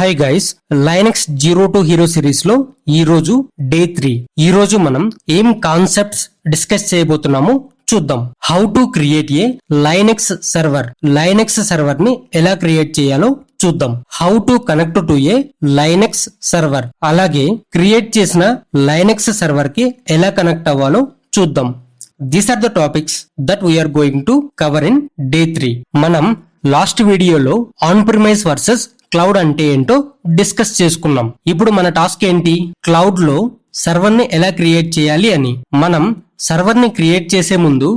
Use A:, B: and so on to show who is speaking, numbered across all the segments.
A: Hi guys, Linux zero to hero series లో ఈ రోజు డే 3. ఈ రోజు మనం ఏం కాన్సెప్ట్స్ డిస్కస్ చేయబోతున్నామో చూద్దాం. How to create a Linux server. Linux server ని ఎలా క్రియేట్ చేయాలో చూద్దాం. How to connect to a Linux server, అలాగే క్రియేట్ చేసిన లైనక్స్ సర్వర్ కి ఎలా కనెక్ట్ అవ్వాలో చూద్దాం. These are the topics that we're going to cover in day 3. మనం లాస్ట్ వీడియోలో ఆన్ ప్రిమైస్ వర్సెస్ క్లౌడ్ అంటే ఏంటో డిస్కస్ చేసుకున్నాం. ఇప్పుడు మన టాస్క్ ఏంటి? క్లౌడ్ లో సర్వర్ ని ఎలా క్రియేట్ చేయాలి అని. మనం సర్వర్ ని క్రియేట్ చేసే ముందు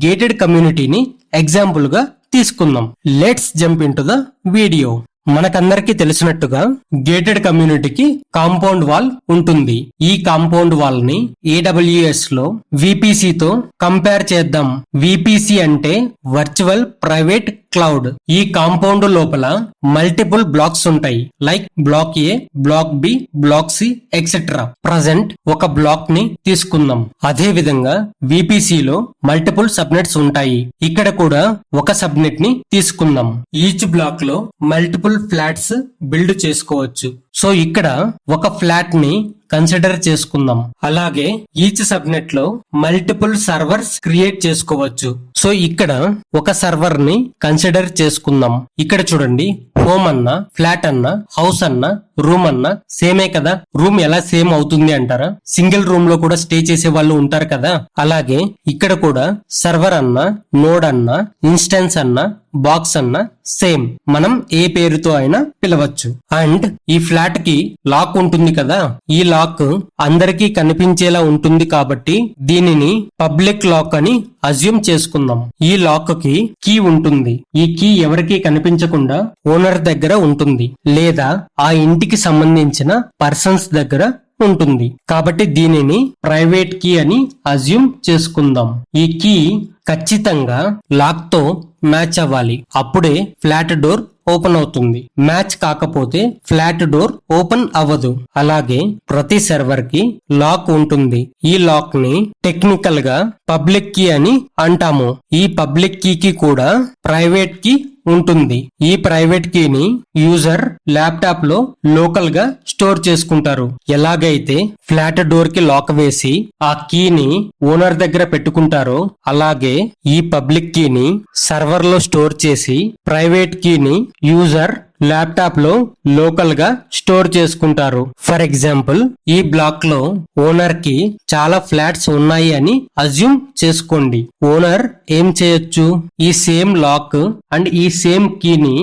A: గేటెడ్ కమ్యూనిటీని ఎగ్జాంపుల్ గా తీసుకుందాం. Let's jump into the video. మనకందరికి తెలిసినట్టుగా గేటెడ్ కమ్యూనిటీకి కాంపౌండ్ వాల్ ఉంటుంది. ఈ కాంపౌండ్ వాల్ ని AWS లో VPC తో కంపేర్ చేద్దాం. VPC అంటే వర్చువల్ ప్రైవేట్ క్లౌడ్. ఈ కాంపౌండ్ లోపల మల్టిపుల్ బ్లాక్స్ ఉంటాయి. Like block A, block B, block C etcetera. Present ఒక బ్లాక్ ని తీసుకుందాం. అదే విధంగా VPC లో మల్టిపుల్ సబ్నెట్స్ ఉంటాయి. ఇక్కడ కూడా ఒక సబ్నెట్ ని తీసుకుందాం. ఈచ్ బ్లాక్ లో మల్టిపుల్ ఫ్లాట్స్ బిల్డ్ చేసుకోవచ్చు. సో ఇక్కడ ఒక ఫ్లాట్ ని కన్సిడర్ చేసుకుందాం. అలాగే ఈచ్ సబ్నెట్ లో మల్టిపుల్ సర్వర్స్ క్రియేట్ చేసుకోవచ్చు. సో ఇక్కడ ఒక సర్వర్ ని కన్సిడర్ చేసుకుందాం. ఇక్కడ చూడండి, హోమ్ అన్న, ఫ్లాట్ అన్న, హౌస్ అన్న, రూమ్ అన్న సేమే కదా. రూమ్ ఎలా సేమ్ అవుతుంది అంటారా? సింగిల్ రూమ్ లో కూడా స్టే చేసే వాళ్ళు ఉంటారు కదా. అలాగే ఇక్కడ కూడా సర్వర్ అన్న, నోడ్ అన్న, ఇన్స్టెన్స్ అన్న, బాక్స్ అన్న సేమ్. మనం ఏ పేరుతో అయినా పిలవచ్చు. అండ్ ఈ ఫ్లాట్ కి లాక్ ఉంటుంది కదా. ఈ లాక్ అందరికీ కనిపించేలా ఉంటుంది కాబట్టి దీనిని పబ్లిక్ లాక్ అని అజ్యూమ్ చేసుకుందాం. ఈ లాక్ కి కీ ఉంటుంది. ఈ కీ ఎవరికీ కనిపించకుండా ఓనర్ దగ్గర ఉంటుంది, లేదా ఆ ఇంటికి సంబంధించిన పర్సన్స్ దగ్గర ఉంటుంది. కాబట్టి దీనిని ప్రైవేట్ కీ అని అజ్యూమ్ చేసుకుందాం. ఈ కీ ఖచ్చితంగా లాక్ తో మ్యాచ్ అవ్వాలి. అప్పుడే ఫ్లాట్ డోర్ ఓపెన్ అవుతుంది. మ్యాచ్ కాకపోతే ఫ్లాట్ డోర్ ఓపెన్ అవ్వదు. అలాగే ప్రతి సర్వర్ కి లాక్ ఉంటుంది. ఈ లాక్ ని టెక్నికల్ గా పబ్లిక్ కీ అని అంటాము. ఈ పబ్లిక్ కీ కూడా ప్రైవేట్ కీ ఉంటుంది. ఈ ప్రైవేట్ కీని యూజర్ ల్యాప్టాప్ లో లోకల్ గా స్టోర్ చేసుకుంటారు. ఎలాగైతే ఫ్లాట్ డోర్ కి లాక్ వేసి ఆ కీని ఓనర్ దగ్గర పెట్టుకుంటారో, అలాగే ఈ పబ్లిక్ కీని సర్వర్ లో స్టోర్ చేసి ప్రైవేట్ కీని యూజర్ ల్యాప్టాప్ లో లోకల్ గా స్టోర్ చేసుకుంటారు. ఫర్ ఎగ్జాంపుల్, ఈ బ్లాక్ లో ఓనర్ కి చాలా ఫ్లాట్స్ ఉన్నాయి అని అజ్యూమ్ చేసుకోండి. ఓనర్ ఏం చేయొచ్చు? ఈ సేమ్ లాక్ అండ్ ఈ సేమ్ కీని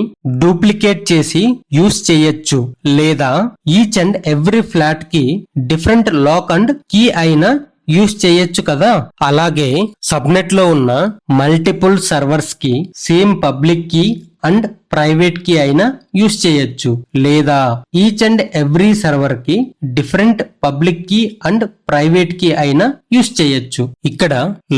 A: డూప్లికేట్ చేసి యూస్ చేయొచ్చు, లేదా ఈచ్ అండ్ ఎవ్రీ ఫ్లాట్ కి డిఫరెంట్ లాక్ అండ్ కీ అయినా యూస్ చేయొచ్చు కదా. అలాగే సబ్నెట్ లో ఉన్న మల్టిపుల్ సర్వర్స్ కి same public key and private key అయినా యూస్ చేయొచ్చు, లేదా ఈచ్ అండ్ ఎవ్రీ సర్వర్ కి different public key and private key అయినా యూస్ చేయొచ్చు. ఇక్కడ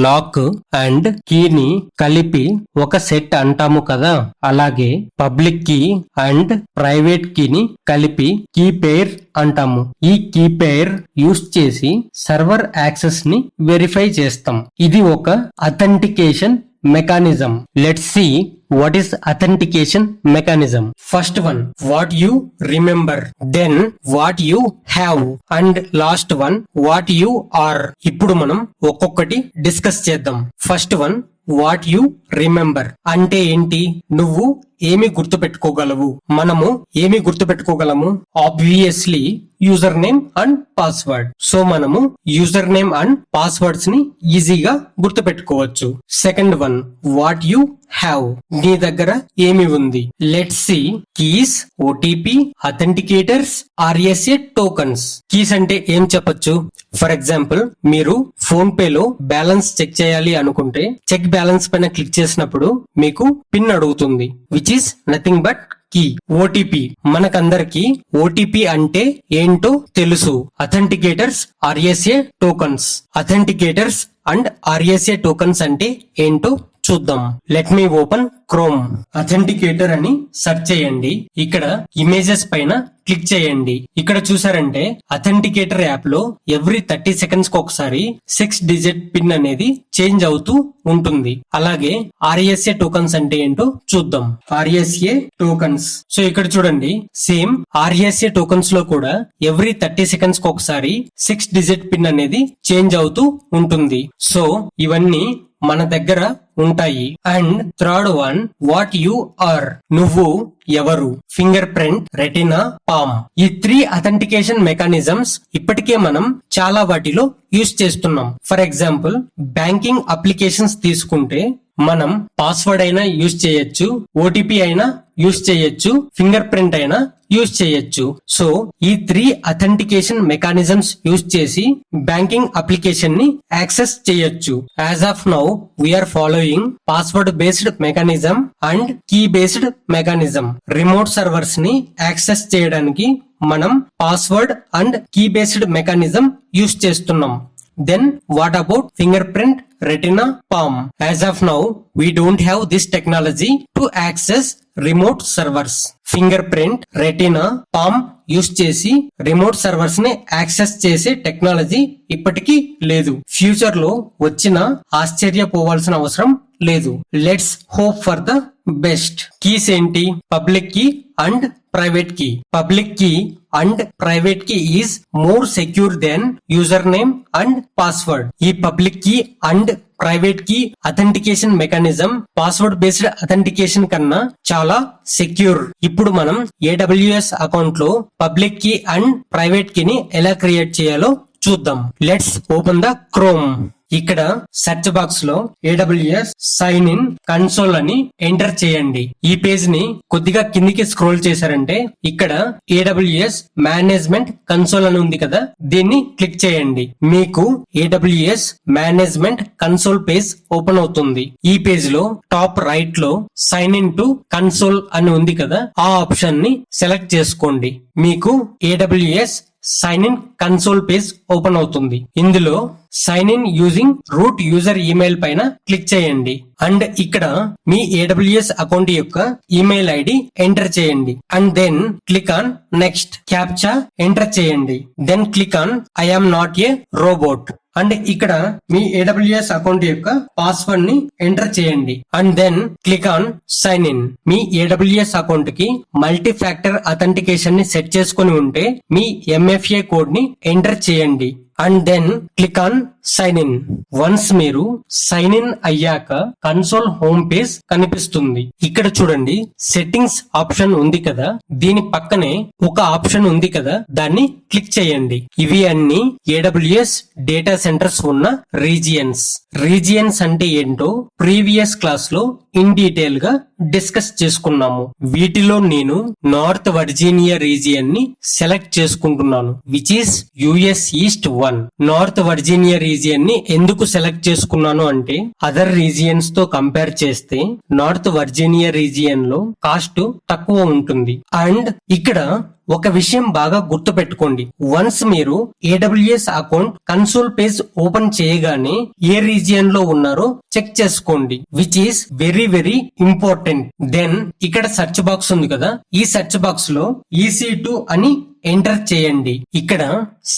A: లాక్ అండ్ కీని కలిపి ఒక సెట్ అంటాము కదా. అలాగే పబ్లిక్ కీ అండ్ ప్రైవేట్ కీని కలిపి కీ పెయిర్ అంటాము. ఈ కీ పెయిర్ యూస్ చేసి సర్వర్ యాక్సెస్ ని వెరిఫై చేస్తాం. ఇది ఒక authentication mechanism. Let's see what is authentication mechanism. First one, what you remember, then what you have, and last one, what you are. ఇప్పుడు మనం ఒక్కొక్కటి డిస్కస్ చేద్దాం. First one, what you remember అంటే ఏంటి? నువ్వు ఏమి గుర్తు పెట్టుకోగలవు? మనము ఏమి గుర్తు పెట్టుకోగలము? Obviously user name and password. So మనము యూజర్ నేమ్ అండ్ పాస్వర్డ్స్ ని ఈజీగా గుర్తు పెట్టుకోవచ్చు. Second one, what you have. నీ దగ్గర ఏమి ఉంది? Let's see, keys, OTP, authenticators, RSA tokens. Keys అంటే ఏం చెప్పొచ్చు? ఫర్ ఎగ్జాంపుల్, మీరు ఫోన్ పే లో బ్యాలెన్స్ చెక్ చేయాలి అనుకుంటే చెక్ బ్యాలెన్స్ పైన క్లిక్ చేసినప్పుడు మీకు పిన్ అడుగుతుంది, which is nothing but key. OTP, మనకందరికి ఓటీపీ అంటే ఏంటో తెలుసు. Authenticators, RSA tokens. Authenticators and RSA tokens అంటే ఏంటో చూద్దాం. Let me open Chrome. Authenticator అని సెర్చ్ చేయండి. ఇక్కడ ఇమేజెస్ పైన క్లిక్ చేయండి. ఇక్కడ చూసారంటే అథెంటికేటర్ యాప్ లో ఎవ్రీ 30 సెకండ్స్ కి ఒకసారి 6 డిజిట్ పిన్ అనేది చేంజ్ అవుతూ ఉంటుంది. అలాగే RSA టోకన్స్ అంటే ఏంటో చూద్దాం. RSA tokens. సో ఇక్కడ చూడండి, సేమ్ RSA టోకన్స్ లో కూడా ఎవ్రీ 30 సెకండ్స్ కి ఒకసారి 6 డిజిట్ పిన్ అనేది చేంజ్ అవుతూ ఉంటుంది. సో ఇవన్నీ మన దగ్గర ఉంటాయి. And third one, what you are, నువ్వు ఎవరు, ఫింగర్ ప్రింట్, రెటినా, పామ్. ఈ 3 అథెంటికేషన్ మెకానిజమ్స్ ఇప్పటికే మనం చాలా వాటిలో యూజ్ చేస్తున్నాం. ఫర్ ఎగ్జాంపుల్ బ్యాంకింగ్ అప్లికేషన్స్ తీసుకుంటే మనం పాస్వర్డ్ అయినా యూజ్ చేయొచ్చు, OTP అయినా యూజ్ చేయొచ్చు, ఫింగర్ ప్రింట్ అయినా యూజ్ చేయొచ్చు. సో ఈ 3 అథెంటికేషన్ మెకానిజమ్స్ యూజ్ చేసి బ్యాంకింగ్ అప్లికేషన్ ని యాక్సెస్ చేయొచ్చు. As of now we're following password based mechanism and key based mechanism. Remote servers ని యాక్సెస్ చేయడానికి మనం password and key based mechanism use చేస్తున్నాం. Then what about fingerprint, retina, palm? As of now, we don't have this technology to access remote servers. Fingerprint, retina, palm use చేసి remote servers ని access చేసే technology ఇప్పటికీ లేదు. Future లో వచ్చినా ఆశ్చర్యపోవాల్సిన అవసరం లేదు. Let's hope for the best. Keys ఏంటి? Public key and private key. Public key and private key is more secure than user name and password. ఈ public key and private key authentication mechanism password based authentication కన్నా చాలా secure. ఇప్పుడు మనం AWS account లో public key and private కీని ఎలా create చేయాలో చూద్దాం. Let's open the chrome. ఇక్కడ సెర్చ్ బాక్స్ లో AWS సైన్ ఇన్ కన్సోల్ అని ఎంటర్ చేయండి. ఈ పేజ్ ని కొద్దిగా కిందికి స్క్రోల్ చేశారంటే ఇక్కడ AWS మేనేజ్మెంట్ కన్సోల్ అని ఉంది కదా, దీన్ని క్లిక్ చేయండి. మీకు AWS management console page open అవుతుంది. ఈ పేజ్ లో టాప్ రైట్ లో సైన్ ఇన్ టు కన్సోల్ అని ఉంది కదా, ఆ ఆప్షన్ ని సెలెక్ట్ చేసుకోండి. మీకు AWS sign in console page open అవుతుంది. ఇందులో sign in using root user email పైన క్లిక్ చేయండి. అండ్ ఇక్కడ మీ AWS అకౌంట్ యొక్క ఈమెయిల్ ఐడి ఎంటర్ చేయండి. And then click on next. Captcha enter చేయండి. Then click on I am not a robot. And ఇక్కడ మీ AWS అకౌంట్ యొక్క పాస్వర్డ్ ని ఎంటర్ చేయండి. And then click on sign in. మీ AWS account కి multi factor authentication ని set చేసుకుని ఉంటే మీ MFA కోడ్ ని ఎంటర్ చేయండి. And then click on sign in. Once మీరు సైన్ ఇన్ అయ్యాక కన్సోల్ హోమ్ పేజ్ కనిపిస్తుంది. ఇక్కడ చూడండి, సెట్టింగ్స్ ఆప్షన్ ఉంది కదా, దీని పక్కనే ఒక ఆప్షన్ ఉంది కదా, దాన్ని క్లిక్ చేయండి. ఇవి అన్ని AWS డేటా సెంటర్స్ ఉన్న రీజియన్స్. రీజియన్స్ అంటే ఏంటో ప్రీవియస్ క్లాస్ లో ఇన్ డీటెయిల్ గా డిస్కస్ చేసుకున్నాము. వీటిలో నేను నార్త్ వర్జీనియా రీజియన్ ని సెలెక్ట్ చేసుకుంటున్నాను, which is US east 1. North Virginia region ని ఎందుకు సెలెక్ట్ చేసుకున్నాను అంటే అదర్ రీజియన్స్ తో కంపేర్ చేస్తే నార్త్ వర్జీనియా రీజియన్ లో కాస్ట్ తక్కువ ఉంటుంది. అండ్ ఇక్కడ ఒక విషయం బాగా గుర్తు పెట్టుకోండి. వన్స్ మీరు AWS account console page open చేయగానే ఏ రీజియన్ లో ఉన్నారో చెక్ చేసుకోండి, which is very very important. Then ఇక్కడ సెర్చ్ బాక్స్ ఉంది కదా, ఈ సెర్చ్ బాక్స్ లో EC2 అని ఎంటర్ చేయండి. ఇక్కడ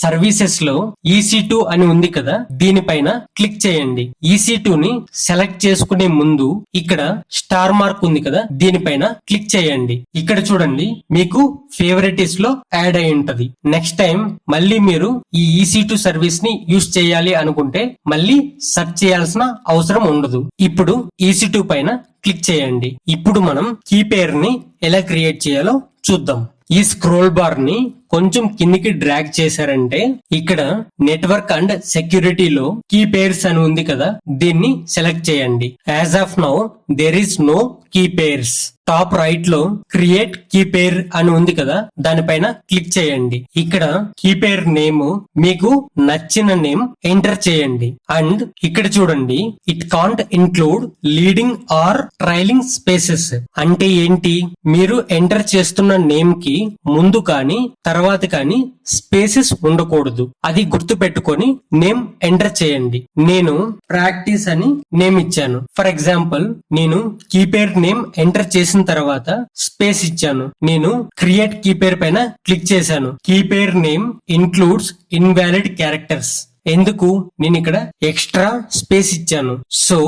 A: సర్వీసెస్ లో EC2 అని ఉంది కదా, దీనిపైన క్లిక్ చేయండి. EC2 ని సెలెక్ట్ చేసుకునే ముందు ఇక్కడ స్టార్ మార్క్ ఉంది కదా, దీనిపైన క్లిక్ చేయండి. ఇక్కడ చూడండి, మీకు ఫేవరెటిస్ లో యాడ్ అయి ఉంటది. నెక్స్ట్ టైం మళ్ళీ మీరు ఈ EC2 సర్వీస్ ని యూజ్ చేయాలి అనుకుంటే మళ్ళీ సెర్చ్ చేయాల్సిన అవసరం ఉండదు. ఇప్పుడు EC2 పైన క్లిక్ చేయండి. ఇప్పుడు మనం కీ పేర్ ని ఎలా క్రియేట్ చేయాలో చూద్దాం. ఈ స్క్రోల్ బార్ ని కొంచెం కిందికి డ్రాగ్ చేశారంటే ఇక్కడ నెట్వర్క్ అండ్ సెక్యూరిటీలో కీ పేర్స్ అని ఉంది కదా, దీన్ని సెలెక్ట్ చేయండి. As of now there is no key pairs. Top right లో క్రియేట్ కీ పేర్ అని ఉంది కదా, దానిపైన క్లిక్ చేయండి. ఇక్కడ కీ పేర్ నేమ్ మీకు నచ్చిన నేమ్ ఎంటర్ చేయండి. అండ్ ఇక్కడ చూడండి, it can't include leading or trailing spaces. అంటే ఏంటి? మీరు ఎంటర్ చేస్తున్న నేమ్ కి ముందు కానీ తర్వాత తర్వాత కానీ స్పేసెస్ ఉండకూడదు. అది గుర్తు పెట్టుకొని నేమ్ ఎంటర్ చేయండి. నేను ప్రాక్టీస్ అని నేమ్ ఇచ్చాను. ఫర్ ఎగ్జాంపుల్ నేను కీపేర్ నేమ్ ఎంటర్ చేసిన తర్వాత స్పేస్ ఇచ్చాను. నేను క్రియేట్ కీపేర్ పైన క్లిక్ చేశాను. Key pair name includes invalid characters. ఎందుకు నేను ఇక్కడ ఎక్స్ట్రా స్పేస్ ఇచ్చాను. సో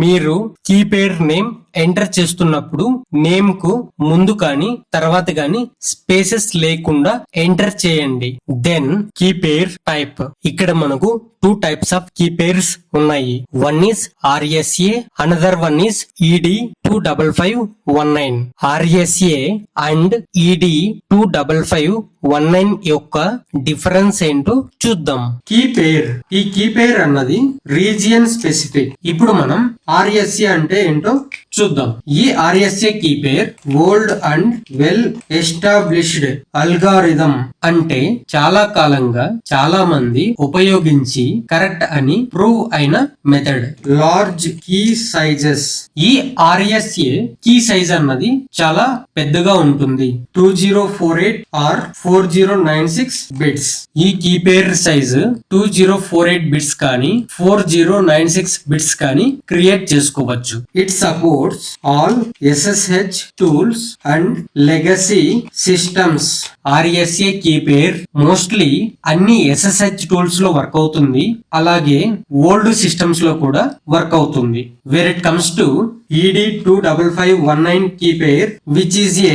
A: మీరు కీపేర్ నేమ్ ఎంటర్ చేస్తున్నప్పుడు నేమ్ కు ముందు కానీ తర్వాత కానీ స్పేసెస్ లేకుండా ఎంటర్ చేయండి. Then key pair type. ఇక్కడ మనకు 2 types ఆఫ్ కీపేర్స్ ఉన్నాయి. One is RSA, another one is ED25519. RSA and ED25519 యొక్క డిఫరెన్స్ ఏంటో చూద్దాం. కీపేర్, ఈ కీపేర్ అన్నది రీజియన్ స్పెసిఫిక్. ఇప్పుడు మనం RSA అంటే ఏంటో చూద్దాం. ఈ RSA key pair old and well established algorithm, అంటే చాలా కాలంగా చాలా మంది ఉపయోగించి కరెక్ట్ అని ప్రూవ్ అయిన మెథడ్. Large key sizes. ఈ RSA కీ సైజ్ అన్నది చాలా పెద్దగా ఉంటుంది. 2048 ఆర్ 4096 బిట్స్. ఈ కీపేర్ సైజ్ 2048 బిట్స్ కానీ 4096 బిట్స్ కానీ క్రియేట్ చేసుకోవచ్చు. It supports all SSH tools and legacy systems. RSA key pair mostly అన్ని SSH టూల్స్ లో వర్క్ అవుతుంది, అలాగే ఓల్డ్ సిస్టమ్స్ లో కూడా వర్క్ అవుతుంది. Where it comes to ED25519 key pair which is a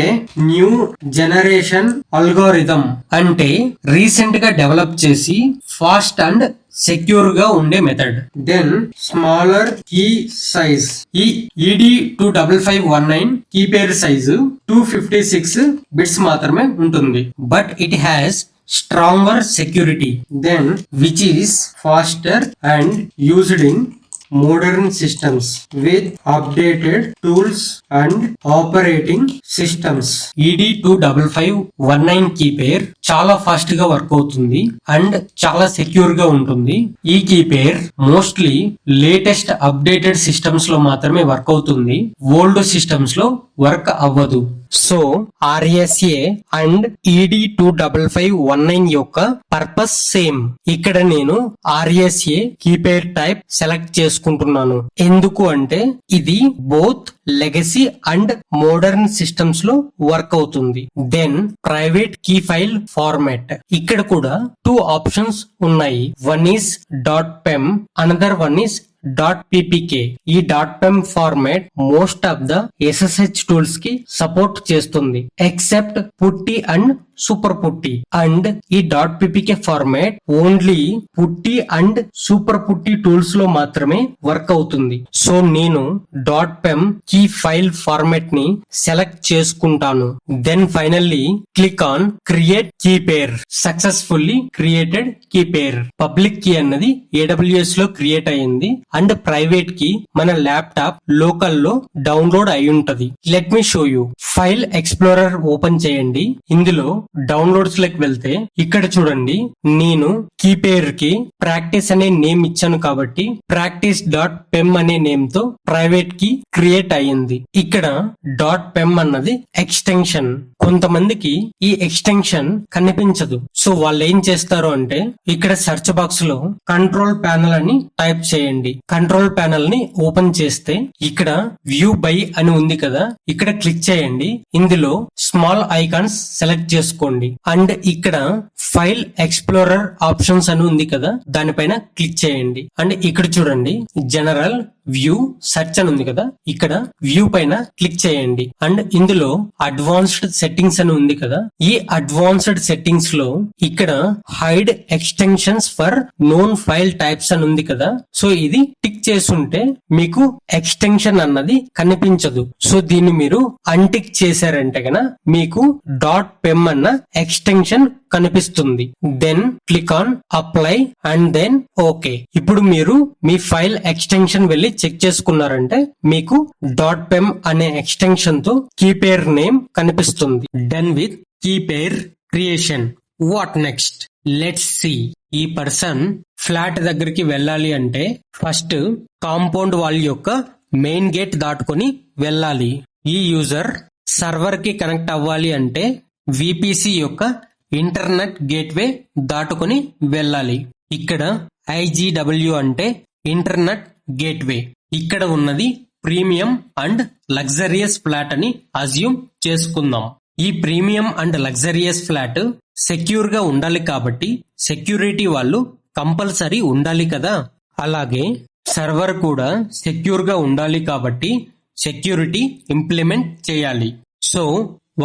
A: new generation algorithm, అంటే రీసెంట్ గా డెవలప్ చేసి ఫాస్ట్ అండ్ సెక్యూర్ గా ఉండే method. Then smaller key size. ఈ ED25519 కీపేర్ సైజు 256 బిట్స్ మాత్రమే ఉంటుంది. But it has stronger security then which is faster and used in modern systems with updated tools and operating systems. ED25519 key pair చాలా fast గా work అవుతుంది and చాలా secure గా ఉంటుంది. ఈ key pair mostly latest updated systems లో మాత్రమే work అవుతుంది, ఓల్డ్ సిస్టమ్స్ లో వర్క్ అవ్వదు. సో RSA అండ్ ED25519 యొక్క పర్పస్ సేమ్. ఇక్కడ నేను RSA కీపేర్ టైప్ సెలెక్ట్ చేసుకుంటున్నాను. ఎందుకు అంటే ఇది both legacy and modern systems లో వర్క్ అవుతుంది. Then private key file format. ఇక్కడ కూడా 2 ఆప్షన్స్ ఉన్నాయి. One is .pem, another one is .ppk. ఈ .pem format most of the SSH tools కి సపోర్ట్ చేస్తుంది except PuTTY and super PuTTY. And ఈ .ppk format only PuTTY and super PuTTY tools లో మాత్రమే work అవుతుంది. So నేను .pem key file format ని select చేసుకుంటాను. Then finally click on create key pair. Successfully created key pair. Public key అన్నది AWS లో create అయ్యింది అండ్ ప్రైవేట్ కి మన ల్యాప్టాప్ లోకల్ లో డౌన్లోడ్ అయి ఉంటది. Let me show you. File explorer open చేయండి. ఇందులో డౌన్లోడ్స్ లోకి వెళ్తే ఇక్కడ చూడండి, నేను కీపేర్ కి ప్రాక్టీస్ అనే నేమ్ ఇచ్చాను కాబట్టి practice.pem అనే నేమ్ తో ప్రైవేట్ కి క్రియేట్ అయ్యింది. ఇక్కడ .pem అన్నది ఎక్స్టెన్షన్. కొంతమందికి ఈ ఎక్స్టెన్షన్ కనిపించదు. సో వాళ్ళు ఏం చేస్తారు అంటే ఇక్కడ సెర్చ్ బాక్స్ లో కంట్రోల్ ప్యానల్ అని టైప్ చేయండి. కంట్రోల్ ప్యానల్ ని ఓపెన్ చేస్తే ఇక్కడ వ్యూ బై అని ఉంది కదా, ఇక్కడ క్లిక్ చేయండి. ఇందులో స్మాల్ ఐకాన్స్ సెలెక్ట్ చేసుకోండి అండ్ ఇక్కడ ఫైల్ ఎక్స్ప్లోరర్ ఆప్షన్స్ అని ఉంది కదా, దానిపైన క్లిక్ చేయండి. అండ్ ఇక్కడ చూడండి జనరల్ వ్యూ సెర్చ్ అని ఉంది కదా, ఇక్కడ వ్యూ పైన క్లిక్ చేయండి. అండ్ ఇందులో అడ్వాన్స్డ్ సెట్టింగ్స్ అని ఉంది కదా, ఈ అడ్వాన్స్డ్ సెట్టింగ్స్ లో ఇక్కడ hide extensions for known file types అని ఉంది కదా, సో ఇది టిక్ చేసుంటే మీకు ఎక్స్టెన్షన్ అన్నది కనిపించదు. సో దీన్ని మీరు అన్టిక్ చేశారంటే గన మీకు .pem అన్న ఎక్స్టెన్షన్ కనిపిస్తుంది. Then click on apply and then okay. ఇప్పుడు మీరు మీ ఫైల్ ఎక్స్టెన్షన్ వెళ్ళి చెక్ చేసుకున్నారంటే మీకు .pem అనే ఎక్స్టెన్షన్ తో కీపేర్ నేమ్ కనిపిస్తుంది. Done with key pair creation. What next? Let's see. ఈ పర్సన్ ఫ్లాట్ దగ్గరికి వెళ్ళాలి అంటే ఫస్ట్ కాంపౌండ్ వాల్ యొక్క మెయిన్ గేట్ దాటుకొని వెళ్ళాలి. ఈ యూజర్ సర్వర్ కి కనెక్ట్ అవ్వాలి అంటే VPC యొక్క ఇంటర్నెట్ గేట్వే దాటుకొని వెళ్ళాలి. ఇక్కడ IGW అంటే ఇంటర్నెట్ గేట్వే. ఇక్కడ ఉన్నది ప్రీమియం అండ్ లగ్జరియస్ ఫ్లాట్ అని అజ్యూమ్ చేసుకుందాం. ఈ premium and luxurious flat secure గా ఉండాలి కాబట్టి సెక్యూరిటీ వాళ్ళు కంపల్సరీ ఉండాలి కదా. అలాగే సర్వర్ కూడా సెక్యూర్ గా ఉండాలి కాబట్టి సెక్యూరిటీ ఇంప్లిమెంట్ చేయాలి. సో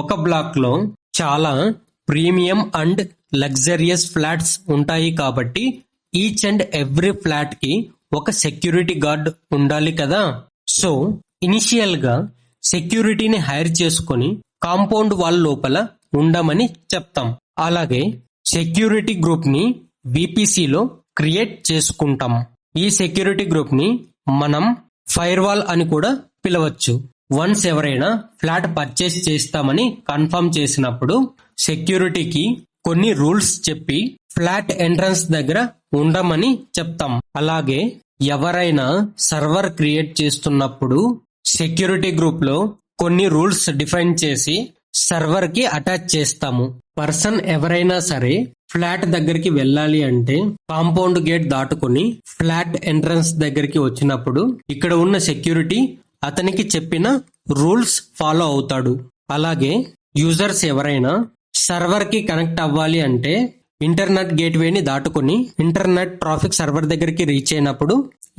A: ఒక బ్లాక్ లో చాలా ప్రీమియం అండ్ లగ్జరియస్ ఫ్లాట్స్ ఉంటాయి కాబట్టి ఈచ్ అండ్ ఎవ్రీ ఫ్లాట్ కి ఒక సెక్యూరిటీ గార్డ్ ఉండాలి కదా. సో ఇనిషియల్ గా సెక్యూరిటీని హైర్ చేసుకొని కాంపౌండ్ వాల్ లోపల ఉండమని చెప్తాం. అలాగే సెక్యూరిటీ గ్రూప్ ని VPC లో క్రియేట్ చేసుకుంటాం. ఈ సెక్యూరిటీ గ్రూప్ ని మనం ఫైర్ వాల్ అని కూడా పిలవచ్చు. వన్స్ ఎవరైనా ఫ్లాట్ పర్చేస్ చేస్తామని కన్ఫర్మ్ చేసినప్పుడు సెక్యూరిటీకి కొన్ని రూల్స్ చెప్పి ఫ్లాట్ ఎంట్రన్స్ దగ్గర ఉండమని చెప్తాం. అలాగే ఎవరైనా సర్వర్ క్రియేట్ చేస్తున్నప్పుడు సెక్యూరిటీ గ్రూప్ లో కొన్ని రూల్స్ డిఫైన్ చేసి సర్వర్ కి అటాచ్ చేస్తాము. పర్సన్ ఎవరైనా సరే ఫ్లాట్ దగ్గరికి వెళ్ళాలి అంటే కాంపౌండ్ గేట్ దాటుకుని ఫ్లాట్ ఎంట్రన్స్ దగ్గరికి వచ్చినప్పుడు ఇక్కడ ఉన్న సెక్యూరిటీ అతనికి చెప్పిన రూల్స్ ఫాలో అవుతాడు. అలాగే యూజర్స్ ఎవరైనా సర్వర్ కి కనెక్ట్ అవ్వాలి అంటే ఇంటర్నెట్ గేట్వేని దాటుకుని ఇంటర్నెట్ ట్రాఫిక్ సర్వర్ దగ్గరికి రీచ్ అయినప్పుడు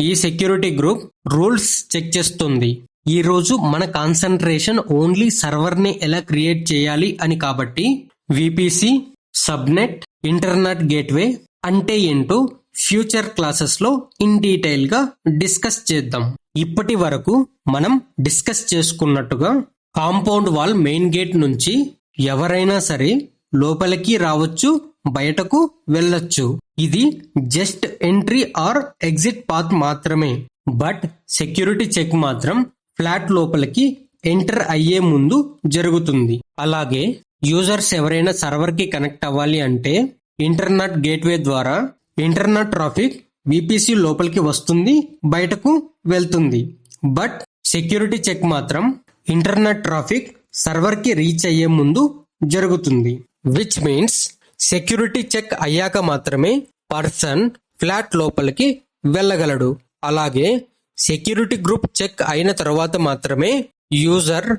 A: ఈ సెక్యూరిటీ గ్రూప్ రూల్స్ చెక్ చేస్తుంది. ఈ రోజు మన కాన్సంట్రేషన్ ఓన్లీ సర్వర్ ని ఎలా క్రియేట్ చేయాలి అని కాబట్టి VPC, సబ్నెట్, ఇంటర్నెట్ గేట్వే అంటే ఏంటో ఫ్యూచర్ క్లాసెస్ లో ఇన్ డీటెయిల్ గా డిస్కస్ చేద్దాం. ఇప్పటి వరకు మనం డిస్కస్ చేసుకున్నట్టుగా కాంపౌండ్ వాల్ మెయిన్ గేట్ నుంచి ఎవరైనా సరే లోపలికి రావచ్చు, బయటకు వెళ్ళొచ్చు. ఇది just entry or exit path మాత్రమే. బట్ సెక్యూరిటీ చెక్ మాత్రం ఫ్లాట్ లోపలికి ఎంటర్ అయ్యే ముందు జరుగుతుంది. అలాగే యూజర్స్ ఎవరైనా సర్వర్ కి కనెక్ట్ అవ్వాలి అంటే ఇంటర్నెట్ గేట్వే ద్వారా ఇంటర్నెట్ ట్రాఫిక్ VPC లోపలికి వస్తుంది, బయటకు వెళ్తుంది. బట్ సెక్యూరిటీ చెక్ మాత్రం ఇంటర్నెట్ ట్రాఫిక్ సర్వర్ కి రీచ్ అయ్యే ముందు జరుగుతుంది. విచ్ మీన్స్ సెక్యూరిటీ చెక్ అయ్యాక మాత్రమే పర్సన్ ఫ్లాట్ లోపలికి వెళ్ళగలడు. అలాగే సెక్యూరిటీ గ్రూప్ చెక్ అయిన తర్వాత మాత్రమే యూజర్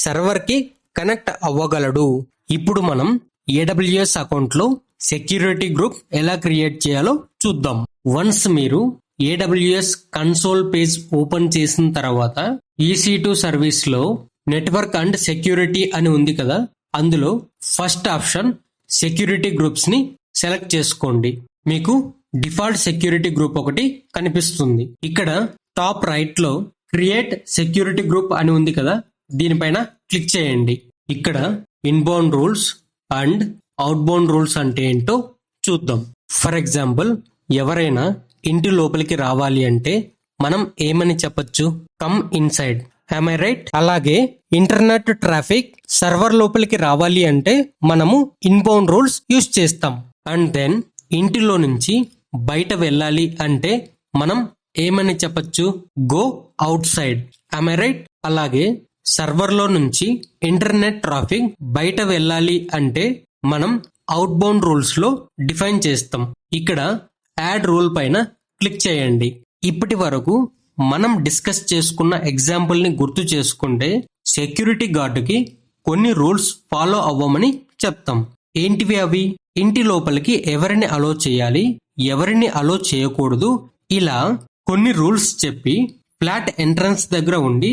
A: సర్వర్ కి కనెక్ట్ అవ్వగలడు. ఇప్పుడు మనం AWS అకౌంట్ లో సెక్యూరిటీ గ్రూప్ ఎలా క్రియేట్ చేయాలో చూద్దాం. వన్స్ మీరు AWS కన్సోల్ పేజ్ ఓపెన్ చేసిన తర్వాత EC2 సర్వీస్ లో నెట్వర్క్ అండ్ సెక్యూరిటీ అని ఉంది కదా, అందులో ఫస్ట్ ఆప్షన్ సెక్యూరిటీ గ్రూప్స్ ని సెలెక్ట్ చేసుకోండి. మీకు డిఫాల్ట్ సెక్యూరిటీ గ్రూప్ ఒకటి కనిపిస్తుంది. ఇక్కడ టాప్ రైట్ లో క్రియేట్ సెక్యూరిటీ గ్రూప్ అని ఉంది కదా, దీనిపైన క్లిక్ చేయండి. ఇక్కడ inbound rules and outbound rules అంటే ఏంటో చూద్దాం. ఫర్ ఎగ్జాంపుల్ ఎవరైనా ఇంటి లోపలికి రావాలి అంటే మనం ఏమని చెప్పొచ్చు? Come inside. am I right? అలాగే ఇంటర్నెట్ ట్రాఫిక్ సర్వర్ లోపలికి రావాలి అంటే మనము ఇన్బౌండ్ రూల్స్ యూజ్ చేస్తాం. అండ్ దెన్ ఇంటిలో నుంచి బయట వెళ్ళాలి అంటే మనం ఏమని చెప్పొచ్చు? Go out side. am I right? అలాగే సర్వర్ లో నుంచి ఇంటర్నెట్ ట్రాఫిక్ బయట వెళ్ళాలి అంటే మనం అవుట్ బౌండ్ రూల్స్ లో డిఫైన్ చేస్తాం. ఇక్కడ యాడ్ రూల్ పైన క్లిక్ చేయండి. ఇప్పటి వరకు మనం డిస్కస్ చేసుకున్న ఎగ్జాంపుల్ ని గుర్తు చేసుకుంటే సెక్యూరిటీ గార్డుకి కొన్ని రూల్స్ ఫాలో అవ్వమని చెప్తాం. ఏంటివి అవి? ఇంటి లోపలికి ఎవరిని అలో చేయాలి, ఎవరిని అలో చేయకూడదు, ఇలా కొన్ని రూల్స్ చెప్పి ఫ్లాట్ ఎంట్రన్స్ దగ్గర ఉండి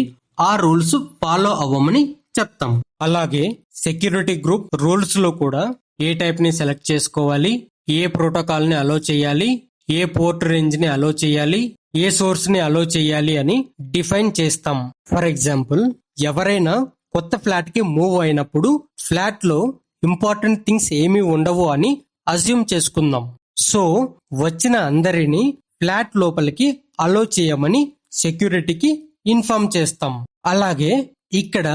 A: ఆ రూల్స్ ఫాలో అవ్వమని చెప్తాం. అలాగే సెక్యూరిటీ గ్రూప్ రూల్స్ లో కూడా ఏ టైప్ ని సెలెక్ట్ చేసుకోవాలి, ఏ ప్రోటోకాల్ ని అలో చేయాలి, ఏ పోర్ట్ రేంజ్ ని అలో చేయాలి, ఏ సోర్స్ ని అలో చేయాలి అని డిఫైన్ చేస్తాం. ఫర్ ఎగ్జాంపుల్ ఎవరైనా కొత్త ఫ్లాట్ కి మూవ్ అయినప్పుడు ఫ్లాట్ లో ఇంపార్టెంట్ థింగ్స్ ఏమీ ఉండవు అని అజ్యూమ్ చేసుకుందాం. సో వచ్చిన అందరినీ ఫ్లాట్ లోపలికి అలో చేయమని సెక్యూరిటీకి ఇన్ఫార్మ్ చేస్తాం. అలాగే ఇక్కడ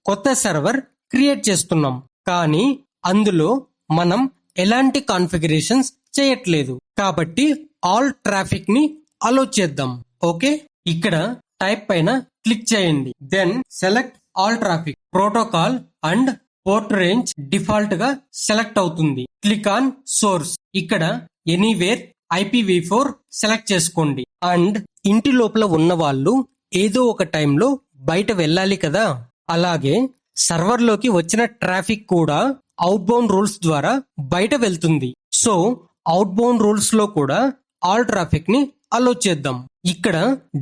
A: కొత్త సర్వర్ క్రియేట్ చేస్తున్నాం, కానీ అందులో మనం ఎలాంటి కాన్ఫిగరేషన్స్ చేయట్లేదు కాబట్టి ఆల్ ట్రాఫిక్ ని అలో చేద్దాం. ఓకే, ఇక్కడ టైప్ పైన క్లిక్ చేయండి. Then select all traffic, protocol and port range default గా సెలెక్ట్ అవుతుంది. Click on source. ఇక్కడ ఎనీవేర్ IPv4 సెలెక్ట్ చేసుకోండి. అండ్ ఇంటి లోపల ఉన్న వాళ్ళు ఏదో ఒక టైంలో బయట వెళ్ళాలి కదా, అలాగే సర్వర్ లోకి వచ్చిన ట్రాఫిక్ కూడా అవుట్ బౌండ్ రూల్స్ ద్వారా బయట వెళ్తుంది. సో అవుట్ బౌండ్ రూల్స్ లో కూడా ఆల్ ట్రాఫిక్ ని అలో చేద్దాం. ఇక్కడ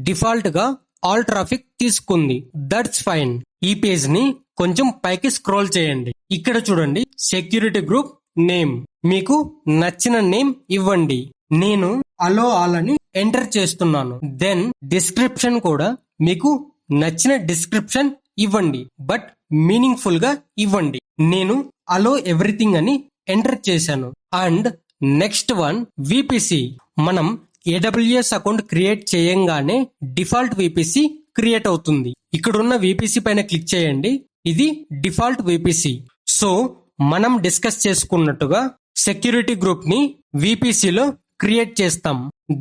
A: డిఫాల్ట్ గా ఆల్ ట్రాఫిక్ తీసుకుంది. That's fine. ఈ పేజ్ ని కొంచెం పైకి స్క్రోల్ చేయండి. ఇక్కడ చూడండి, సెక్యూరిటీ గ్రూప్ నేమ్. మీకు నచ్చిన నేమ్ ఇవ్వండి. నేను అలో ఆల్ అని ఎంటర్ చేస్తున్నాను. దెన్ డిస్క్రిప్షన్ కూడా మీకు నచ్చిన డిస్క్రిప్షన్ ఇవ్వండి, బట్ మీనింగ్ఫుల్ గా ఇవ్వండి. నేను అలో ఎవ్రీథింగ్ అని ఎంటర్ చేశాను. And next one VPC. మనం AWS అకౌంట్ క్రియేట్ చేయంగానే డిఫాల్ట్ VPC క్రియేట్ అవుతుంది. ఇక్కడున్న VPC పైన క్లిక్ చేయండి. ఇది డిఫాల్ట్ VPC. సో మనం డిస్కస్ చేసుకున్నట్టుగా సెక్యూరిటీ గ్రూప్ ని VPC లో క్రియేట్ చేస్తాం.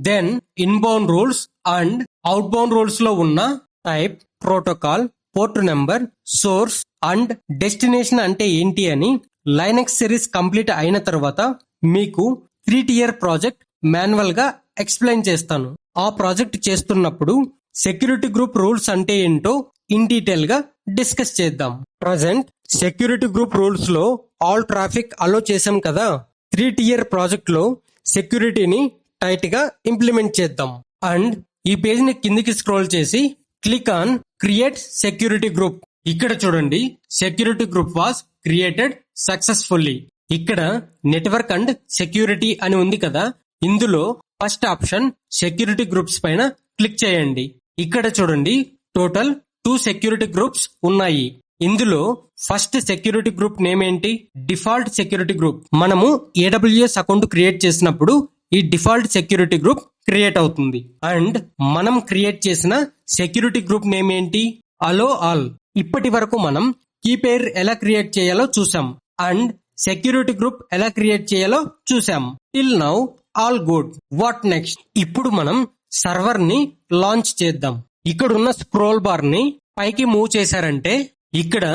A: Then inbound rules and outbound rules లో ఉన్న type, protocol, port number, source and destination అంటే ఏంటి అని లైనక్స్ సిరీస్ కంప్లీట్ అయిన తర్వాత మీకు 3-tier ప్రాజెక్ట్ మాన్యువల్ గా ఎక్స్ప్లెయిన్ చేస్తాను. ఆ ప్రాజెక్ట్ చేస్తున్నప్పుడు సెక్యూరిటీ గ్రూప్ రూల్స్ అంటే ఏంటో ఇన్ డీటెయిల్ గా డిస్కస్ చేద్దాం. ప్రజెంట్ సెక్యూరిటీ గ్రూప్ రూల్స్ లో ఆల్ ట్రాఫిక్ అలో చేసాం కదా. 3-tier ప్రాజెక్ట్ లో సెక్యూరిటీని టైట్ గా ఇంప్లిమెంట్ చేద్దాం. అండ్ ఈ పేజ్ ని కిందికి స్క్రోల్ చేసి click on create security group. ఇక్కడ చూడండి, security group was created successfully. ఇక్కడ నెట్వర్క్ అండ్ సెక్యూరిటీ అని ఉంది కదా, ఇందులో ఫస్ట్ ఆప్షన్ సెక్యూరిటీ గ్రూప్స్ పైన క్లిక్ చేయండి. ఇక్కడ చూడండి, టోటల్ 2 సెక్యూరిటీ గ్రూప్స్ ఉన్నాయి. ఇందులో ఫస్ట్ సెక్యూరిటీ గ్రూప్ నేమ్ ఏంటి? Default security group. మనము AWS అకౌంట్ క్రియేట్ చేసినప్పుడు ఈ డిఫాల్ట్ సెక్యూరిటీ గ్రూప్ క్రియేట్ అవుతుంది. అండ్ మనం క్రియేట్ చేసిన సెక్యూరిటీ గ్రూప్ నేమ్ ఏంటి? Allow all. ఇప్పటి వరకు మనం కీ పెయిర్ ఎలా క్రియేట్ చేయాలో చూసాం అండ్ సెక్యూరిటీ గ్రూప్ ఎలా క్రియేట్ చేయాలో చూసాం. Till now all good. What next? ఇప్పుడు మనం సర్వర్ ని లాంచ్ చేద్దాం. ఇక్కడున్న స్క్రోల్ బార్ ని పైకి మూవ్ చేశారంటే ఇక్కడ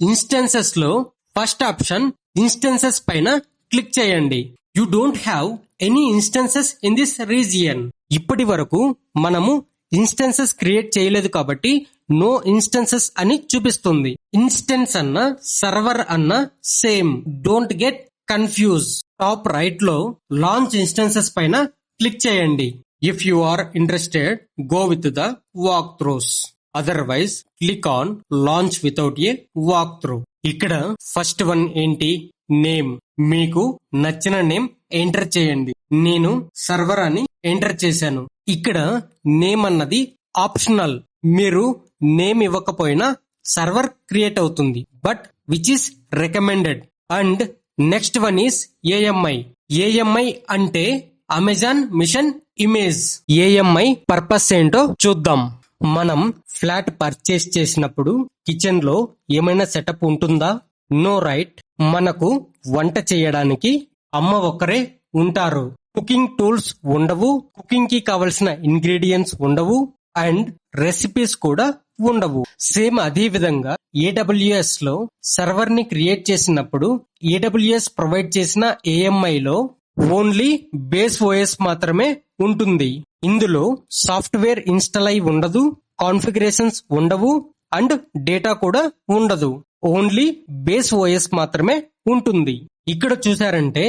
A: ఇన్స్టెన్సెస్ లో ఫస్ట్ ఆప్షన్ ఇన్స్టెన్సెస్ పైన క్లిక్ చేయండి. You don't have any instances in this region. ఇప్పటి వరకు మనము ఇన్స్టెన్సెస్ క్రియేట్ చేయలేదు కాబట్టి నో ఇన్స్టెన్సెస్ అని చూపిస్తుంది. ఇన్స్టెన్స్ అన్న సర్వర్ అన్న same. Don't get confuse. Top right లో లాంచ్ ఇన్స్టెన్సెస్ పైన క్లిక్ చేయండి. If you are interested, go with the walkthroughs. Otherwise click on launch without a walkthrough. ఇక్కడ ఫస్ట్ వన్ ఏంటి? Name. మీకు నచ్చిన name enter చేయండి. నేను server అని ఎంటర్ చేశాను. ఇక్కడ నేమ్ అన్నది ఆప్షనల్. మీరు నేమ్ ఇవ్వకపోయినా సర్వర్ క్రియేట్ అవుతుంది, but which is recommended. And next one is AMI. AMI అంటే Amazon machine image. AMI purpose ఏంటో చూద్దాం. మనం ఫ్లాట్ పర్చేస్ చేసినప్పుడు కిచెన్ లో ఏమైనా సెటప్ ఉంటుందా? No right. మనకు వంట చేయడానికి అమ్మ ఒక్కరే ఉంటారు. కుకింగ్ టూల్స్ ఉండవు, కుకింగ్ కి కావలసిన ఇంగ్రీడియంట్స్ ఉండవు అండ్ రెసిపీస్ కూడా ఉండవు. సేమ్ అదే విధంగా AWS లో సర్వర్ ని క్రియేట్ చేసినప్పుడు AWS ప్రొవైడ్ చేసిన AMI లో ఓన్లీ బేస్ OS మాత్రమే ఉంటుంది. ఇందులో సాఫ్ట్వేర్ ఇన్స్టాల్ అయి ఉండదు, కాన్ఫిగరేషన్స్ ఉండవు అండ్ డేటా కూడా ఉండదు. ఓన్లీ బేస్ OS మాత్రమే ఉంటుంది. ఇక్కడ చూసారంటే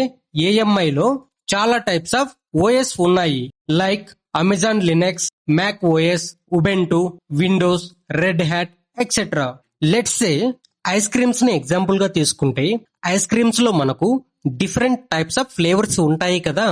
A: AMI లో చాలా టైప్స్ ఆఫ్ OS ఉన్నాయి. Like Amazon Linux, Mac OS, Ubuntu, Windows, Red Hat etcetera. Let's say ice creams ని ఎగ్జాంపుల్ గా తీసుకుంటే ఐస్ క్రీమ్స్ లో మనకు డిఫరెంట్ టైప్స్ ఆఫ్ ఫ్లేవర్స్ ఉంటాయి కదా,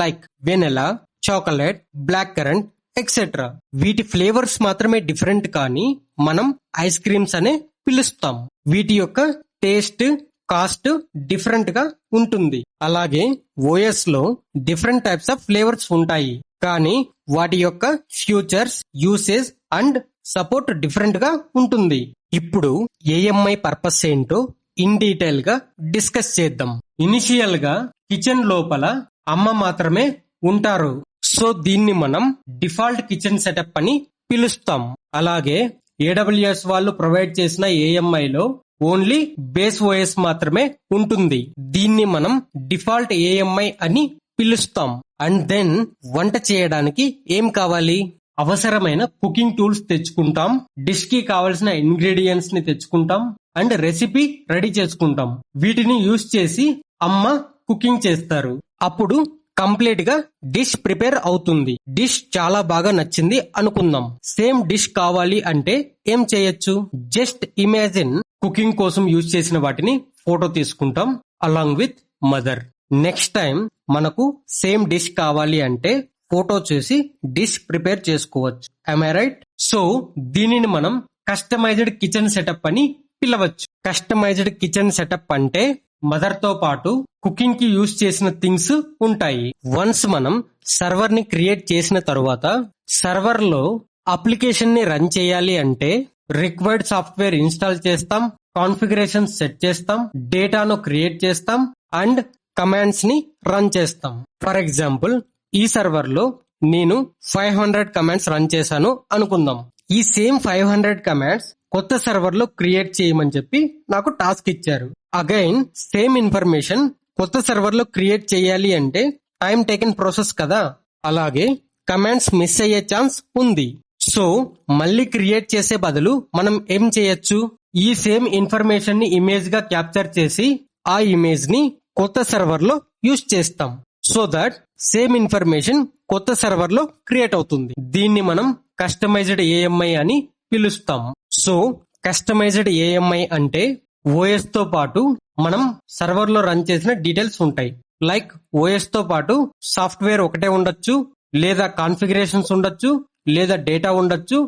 A: like vanilla, chocolate, black currant etcetera. వీటి ఫ్లేవర్స్ మాత్రమే డిఫరెంట్, కానీ మనం ఐస్ క్రీమ్స్ అనే పిలుస్తాం. వీటి యొక్క టేస్ట్, కాస్ట్ డిఫరెంట్ గా ఉంటుంది. అలాగే OS లో డిఫరెంట్ టైప్స్ ఆఫ్ ఫ్లేవర్స్ ఉంటాయి, కానీ వాటి యొక్క futures, usage and support different గా ఉంటుంది. ఇప్పుడు AMI పర్పస్ ఏంటో ఇన్ డీటెయిల్ గా డిస్కస్ చేద్దాం. ఇనిషియల్ గా కిచెన్ లోపల అమ్మ మాత్రమే ఉంటారు. సో దీన్ని మనం డిఫాల్ట్ కిచెన్ సెటప్ అని పిలుస్తాం. అలాగే AWS వాళ్ళు ప్రొవైడ్ చేసిన AMI లో ఓన్లీ బేస్ ఓఎస్ మాత్రమే ఉంటుంది. దీన్ని మనం డిఫాల్ట్ ఏఎంఐ అని పిలుస్తాం. అండ్ దెన్ వంట చేయడానికి ఏం కావాలి? అవసరమైన కుకింగ్ టూల్స్ తెచ్చుకుంటాం, డిష్ కి కావలసిన ఇంగ్రీడియంట్స్ ని తెచ్చుకుంటాం అండ్ రెసిపీ రెడీ చేసుకుంటాం. వీటిని యూజ్ చేసి అమ్మ కుకింగ్ చేస్తారు. అప్పుడు కంప్లీట్ గా డిష్ ప్రిపేర్ అవుతుంది. డిష్ చాలా బాగా నచ్చింది అనుకుందాం. సేమ్ డిష్ కావాలి అంటే ఏం చేయొచ్చు? జస్ట్ ఇమాజిన్ కుకింగ్ కోసం యూజ్ చేసిన వాటిని ఫోటో తీసుకుంటాం along with mother. Next time మనకు సేమ్ డిష్ కావాలి అంటే ఫోటో చూసి డిష్ ప్రిపేర్ చేసుకోవచ్చు. am I right? సో దీనిని మనం కస్టమైజ్డ్ కిచెన్ సెటప్ అని పిలవచ్చు. కస్టమైజ్డ్ కిచెన్ సెటప్ అంటే మదర్ తో పాటు కుకింగ్ కి యూజ్ చేసిన థింగ్స్ ఉంటాయి. వన్స్ మనం సర్వర్ ని క్రియేట్ చేసిన తరువాత సర్వర్ లో అప్లికేషన్ ని రన్ చేయాలి అంటే రిక్వైర్డ్ సాఫ్ట్వేర్ ఇన్స్టాల్ చేస్తాం, కాన్ఫిగరేషన్ సెట్ చేస్తాం, డేటాను క్రియేట్ చేస్తాం అండ్ కమాండ్స్ ని రన్ చేస్తాం. ఫర్ ఎగ్జాంపుల్ ఈ సర్వర్ లో నేను 500 కమాండ్స్ రన్ చేశాను అనుకుందాం. ఈ సేమ్ 500 కమాండ్స్ కొత్త సర్వర్ లో క్రియేట్ చేయమని చెప్పి నాకు టాస్క్ ఇచ్చారు. అగైన్ సేమ్ ఇన్ఫర్మేషన్ కొత్త సర్వర్ లో క్రియేట్ చేయాలి అంటే టైం టేకెన్ ప్రాసెస్ కదా, అలాగే కమాండ్స్ మిస్ అయ్యే ఛాన్స్ ఉంది. సో మళ్ళీ క్రియేట్ చేసే బదులు మనం ఏం చేయొచ్చు? ఈ సేమ్ ఇన్ఫర్మేషన్ ని ఇమేజ్ గా క్యాప్చర్ చేసి ఆ ఇమేజ్ ని కొత్త సర్వర్ లో యూజ్ చేస్తాం. సో దట్ సేమ్ ఇన్ఫర్మేషన్ కొత్త సర్వర్ లో క్రియేట్ అవుతుంది. దీన్ని మనం కస్టమైజ్డ్ ఏఎంఐ అని పిలుస్తాం. సో కస్టమైజ్డ్ ఏఎంఐ అంటే ఓఎస్ తో పాటు మనం సర్వర్ లో రన్ చేసిన డీటెయిల్స్ ఉంటాయి. లైక్ ఓఎస్ తో పాటు సాఫ్ట్వేర్ ఒకటే ఉండొచ్చు, లేదా కాన్ఫిగరేషన్స్ ఉండొచ్చు, లేదా డేటా ఉండొచ్చు,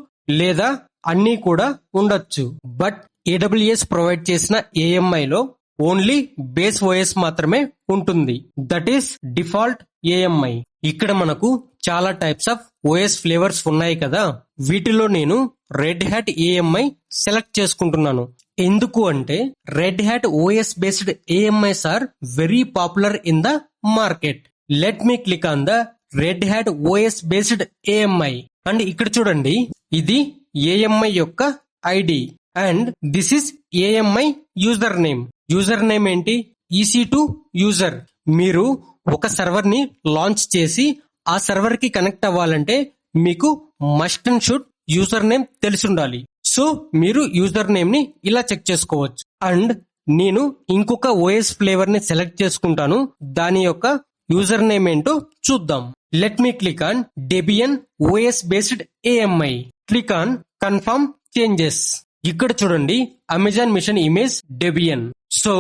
A: లేదా అన్నీ కూడా ఉండొచ్చు. బట్ AWS ప్రొవైడ్ చేసిన ఏఎంఐ లో ఓన్లీ బేస్ ఓఎస్ మాత్రమే ఉంటుంది. That is default AMI. ఇక్కడ మనకు చాలా టైప్స్ ఆఫ్ ఓఎస్ ఫ్లేవర్స్ ఉన్నాయి కదా, వీటిలో నేను రెడ్ హ్యాట్ ఏఎంఐ సెలెక్ట్ చేసుకుంటున్నాను. ఎందుకు అంటే Red Hat OS based AMIs are very popular in the market. Let me click on the Red Hat OS based AMI and ఇక్కడ చూడండి, ఇది ఏఎంఐ యొక్క ID and this is AMI user name. User name ఏంటి? EC2 user. మీరు ఒక server ని launch చేసి ఆ సర్వర్ కి కనెక్ట్ అవ్వాలంటే మీకు must and should user name తెలిసి ఉండాలి. సో మీరు యూజర్ నేమ్ ని ఇలా చెక్ చేసుకోవచ్చు. అండ్ నేను ఇంకొక ఓఎస్ ఫ్లేవర్ ని సెలెక్ట్ చేసుకుంటాను. దాని యొక్క యూజర్ నేమ్ ఏంటో చూద్దాం. Let me click on Debian OS based AMI. Click on confirm changes. ఇక్కడ చూడండి, Amazon machine image Debian. So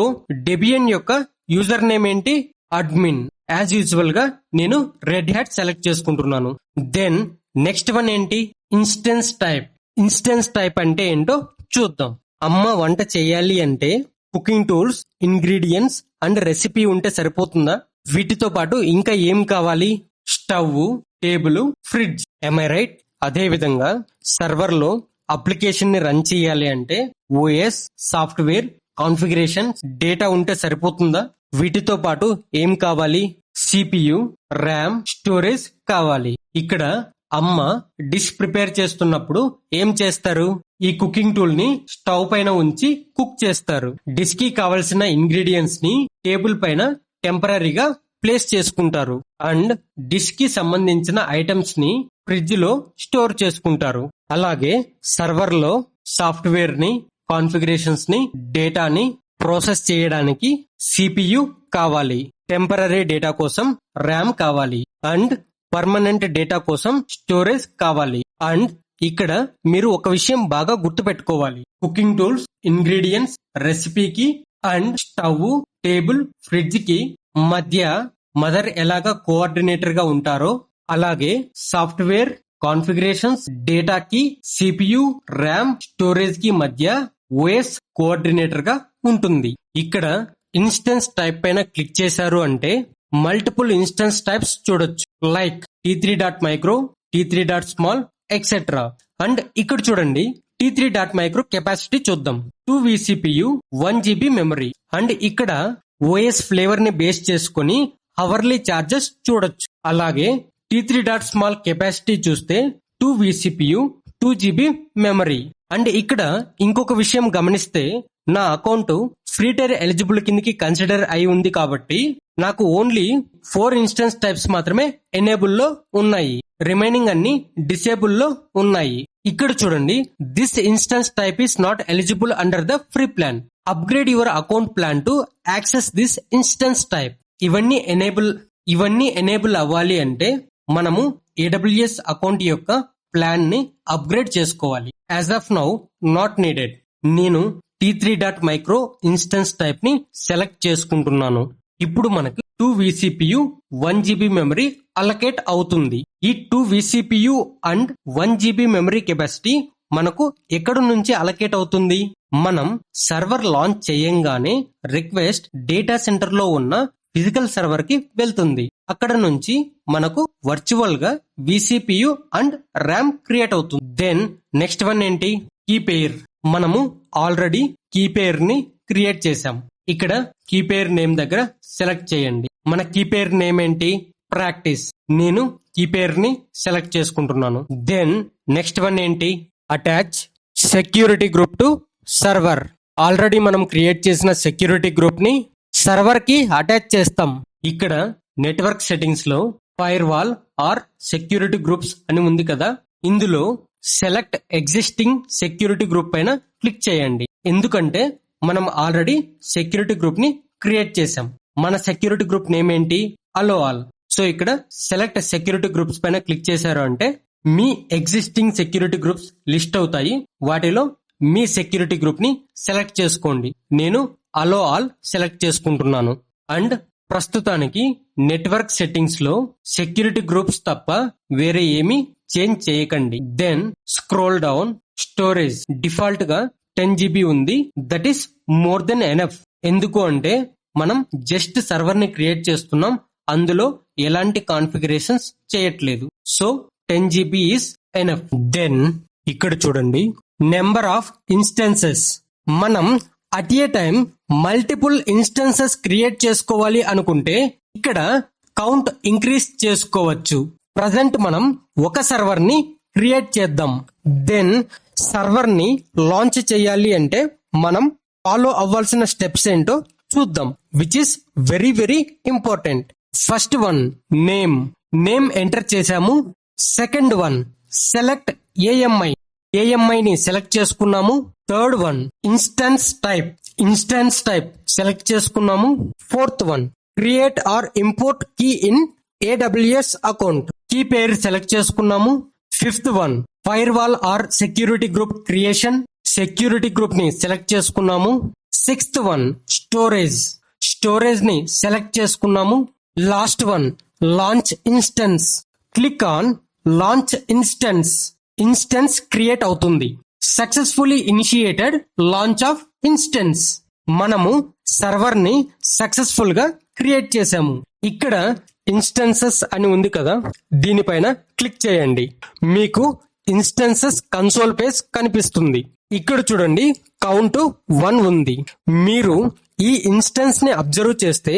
A: Debian యొక్క యూజర్ నేమ్ ఏంటి? అడ్మిన్. యాజ్ యూజువల్ గా నేను రెడ్ హ్యాట్ సెలెక్ట్ చేసుకుంటున్నాను. దెన్ నెక్స్ట్ వన్ ఏంటి? Instance type. ఇన్స్టెన్స్ టైప్ అంటే ఏంటో చూద్దాం. అమ్మ వంట చేయాలి అంటే cooking tools, ingredients and recipe ఉంటే సరిపోతుందా? వీటితో పాటు ఇంకా ఏం కావాలి? Stove, table, fridge. am I right? అదే విధంగా సర్వర్ లో అప్లికేషన్ ని రన్ చేయాలి అంటే ఓఎస్, సాఫ్ట్వేర్, కాన్ఫిగరేషన్, డేటా ఉంటే సరిపోతుందా? వీటితో పాటు ఏం కావాలి? CPU, ర్యామ్, స్టోరేజ్ కావాలి. ఇక్కడ అమ్మ డిష్ ప్రిపేర్ చేస్తున్నప్పుడు ఏం చేస్తారు? ఈ కుకింగ్ టూల్ ని స్టవ్ పైన ఉంచి కుక్ చేస్తారు. డిష్ కి కావలసిన ఇంగ్రీడియంట్స్ ని టేబుల్ పైన టెంపరీగా ప్లేస్ చేసుకుంటారు అండ్ డిష్ కి సంబంధించిన ఐటమ్స్ ని ఫ్రిడ్జ్ లో స్టోర్ చేసుకుంటారు. అలాగే సర్వర్ లో సాఫ్ట్వేర్ ని, కాన్ఫిగరేషన్స్ ని, డేటాని ప్రాసెస్ చేయడానికి CPU కావాలి. టెంపరీ డేటా కోసం ర్యామ్ కావాలి అండ్ పర్మనెంట్ డేటా కోసం స్టోరేజ్ కావాలి. అండ్ ఇక్కడ మీరు ఒక విషయం బాగా గుర్తు పెట్టుకోవాలి. కుకింగ్ టూల్స్, ఇంగ్రీడియంట్స్, రెసిపీకి అండ్ స్టవ్, టేబుల్, ఫ్రిడ్జ్ కి మధ్య మదర్ ఎలాగా కోఆర్డినేటర్ గా ఉంటారో అలాగే సాఫ్ట్వేర్, కాన్ఫిగరేషన్స్, డేటాకి CPU, ర్యామ్, స్టోరేజ్ కి మధ్య ఓఎస్ కోఆర్డినేటర్ గా ఉంటుంది. ఇక్కడ ఇన్స్టెన్స్ టైప్ పైన క్లిక్ చేశారు అంటే మల్టిపుల్ ఇన్స్టెన్స్ టైప్స్ చూడొచ్చు. Like T3.micro, T3.small, etcetera. And ఇక్కడ చూడండి, T3.micro కెపాసిటీ చూద్దాం. 2 vCPU, 1 GB మెమరీ. అండ్ ఇక్కడ ఓఎస్ ఫ్లేవర్ ని బేస్ చేసుకుని అవర్లీ చార్జెస్ చూడొచ్చు. అలాగే T3.small కెపాసిటీ చూస్తే 2 vCPU, 2 GB మెమరీ. అండ్ ఇక్కడ ఇంకొక విషయం గమనిస్తే నా అకౌంట్ ఫ్రీ టైర్ ఎలిజిబుల్ కిందకి కన్సిడర్ అయి ఉంది కాబట్టి నాకు ఓన్లీ 4 ఇన్స్టెన్స్ టైప్స్ మాత్రమే ఎనేబుల్ లో ఉన్నాయి, రిమైనింగ్ అన్ని డిసేబుల్ లో ఉన్నాయి. ఇక్కడ చూడండి, this instance type is not eligible under the free plan. Upgrade your account plan to access this instance type. ఇవన్నీ ఎనేబుల్ అవ్వాలి అంటే మనము AWS అకౌంట్ యొక్క ప్లాన్ ని అప్గ్రేడ్ చేసుకోవాలి. As of now not needed. నేను T3.micro ఇన్స్టెన్స్ టైప్ ని select చేసుకుంటున్నాను. ఇప్పుడు మనకు 2 vCPU 1 GB మెమరీ అలకేట్ అవుతుంది. ఈ 2 vCPU and 1 GB memory capacity మనకు ఎక్కడి నుంచి అలకేట్ అవుతుంది? మనం సర్వర్ లాంచ్ చేయంగానే రిక్వెస్ట్ డేటా సెంటర్ లో ఉన్న ఫిజికల్ సర్వర్ కి వెళ్తుంది. అక్కడ నుంచి మనకు వర్చువల్ గా vCPU అండ్ ర్యామ్ క్రియేట్ అవుతుంది. దెన్ నెక్స్ట్ వన్ ఏంటి? Key pair. మనము ఆల్రెడీ కీ పెయిర్ ని క్రియేట్ చేసాం. ఇక్కడ కీ పెయిర్ నేమ్ దగ్గర సెలెక్ట్ చేయండి. మన కీ పెయిర్ నేమ్ ఏంటి? ప్రాక్టీస్. నేను కీ పెయిర్ ని సెలెక్ట్ చేసుకుంటున్నాను. దెన్ నెక్స్ట్ వన్ ఏంటి? Attach security group to server. Already మనం క్రియేట్ చేసిన సెక్యూరిటీ గ్రూప్ ని సర్వర్ కి అటాచ్ చేస్తాం. ఇక్కడ నెట్వర్క్ సెట్టింగ్స్ లో firewall or security groups అని ఉంది కదా, ఇందులో సెలెక్ట్ ఎగ్జిస్టింగ్ సెక్యూరిటీ గ్రూప్ పైన క్లిక్ చేయండి. ఎందుకంటే మనం ఆల్రెడీ సెక్యూరిటీ గ్రూప్ ని క్రియేట్ చేసాం. మన సెక్యూరిటీ గ్రూప్ నేమ్ ఏంటి? Allow all. సో ఇక్కడ సెలెక్ట్ సెక్యూరిటీ గ్రూప్స్ పైన క్లిక్ చేశారు అంటే మీ ఎగ్జిస్టింగ్ సెక్యూరిటీ గ్రూప్స్ లిస్ట్ అవుతాయి. వాటిలో మీ సెక్యూరిటీ గ్రూప్ ని సెలెక్ట్ చేసుకోండి. నేను అలో ఆల్ సెలెక్ట్ చేసుకుంటున్నాను. అండ్ ప్రస్తుతానికి నెట్వర్క్ సెట్టింగ్స్ లో సెక్యూరిటీ గ్రూప్స్ తప్ప వేరే ఏమీ చేంజ్ చేయకండి. Then scroll down. Storage default గా 10 GB ఉంది. That is more than enough. ఎందుకు అంటే మనం జస్ట్ సర్వర్ ని క్రియేట్ చేస్తున్నాం, అందులో ఎలాంటి కాన్ఫిగరేషన్స్ చేయట్లేదు. So 10 GB is enough. Then ఇక్కడ చూడండి, నెంబర్ ఆఫ్ ఇన్స్టెన్సెస్. మనం at a time multiple instances create చేసుకోవాలి అనుకుంటే ఇక్కడ కౌంట్ ఇంక్రీజ్ చేసుకోవచ్చు. ప్రజెంట్ మనం ఒక సర్వర్ ని క్రియేట్ చేద్దాం. దెన్ సర్వర్ ని లాంచ్ చేయాలి అంటే మనం ఫాలో అవ్వాల్సిన స్టెప్స్ ఏంటో చూద్దాం, which is very very important. First one name enter చేశాము. సెకండ్ వన్ సెలెక్ట్ AMI ని సెలెక్ట్ చేసుకున్నాము. Third one instance type select చేసుకున్నాము. Fourth one create or import key in AWS account. Key పేరు select చేసుకున్నాము. Fifth one firewall or security group creation. Security group ని select చేసుకున్నాము. Sixth one storage ని select చేసుకున్నాము. Last one launch instance. Click on launch instance create అవుతుంది. Successfully initiated launch of instance. మనము server ని successful గా create చేసాము. ఇక్కడ ఇన్స్టెన్సెస్ అని ఉంది కదా, దీనిపైన క్లిక్ చేయండి. మీకు ఇన్స్టెన్సెస్ కన్సోల్ పేజ్ కనిపిస్తుంది. ఇక్కడ చూడండి, కౌంట్ 1 ఉంది. మీరు ఈ ఇన్స్టెన్స్ ని అబ్జర్వ్ చేస్తే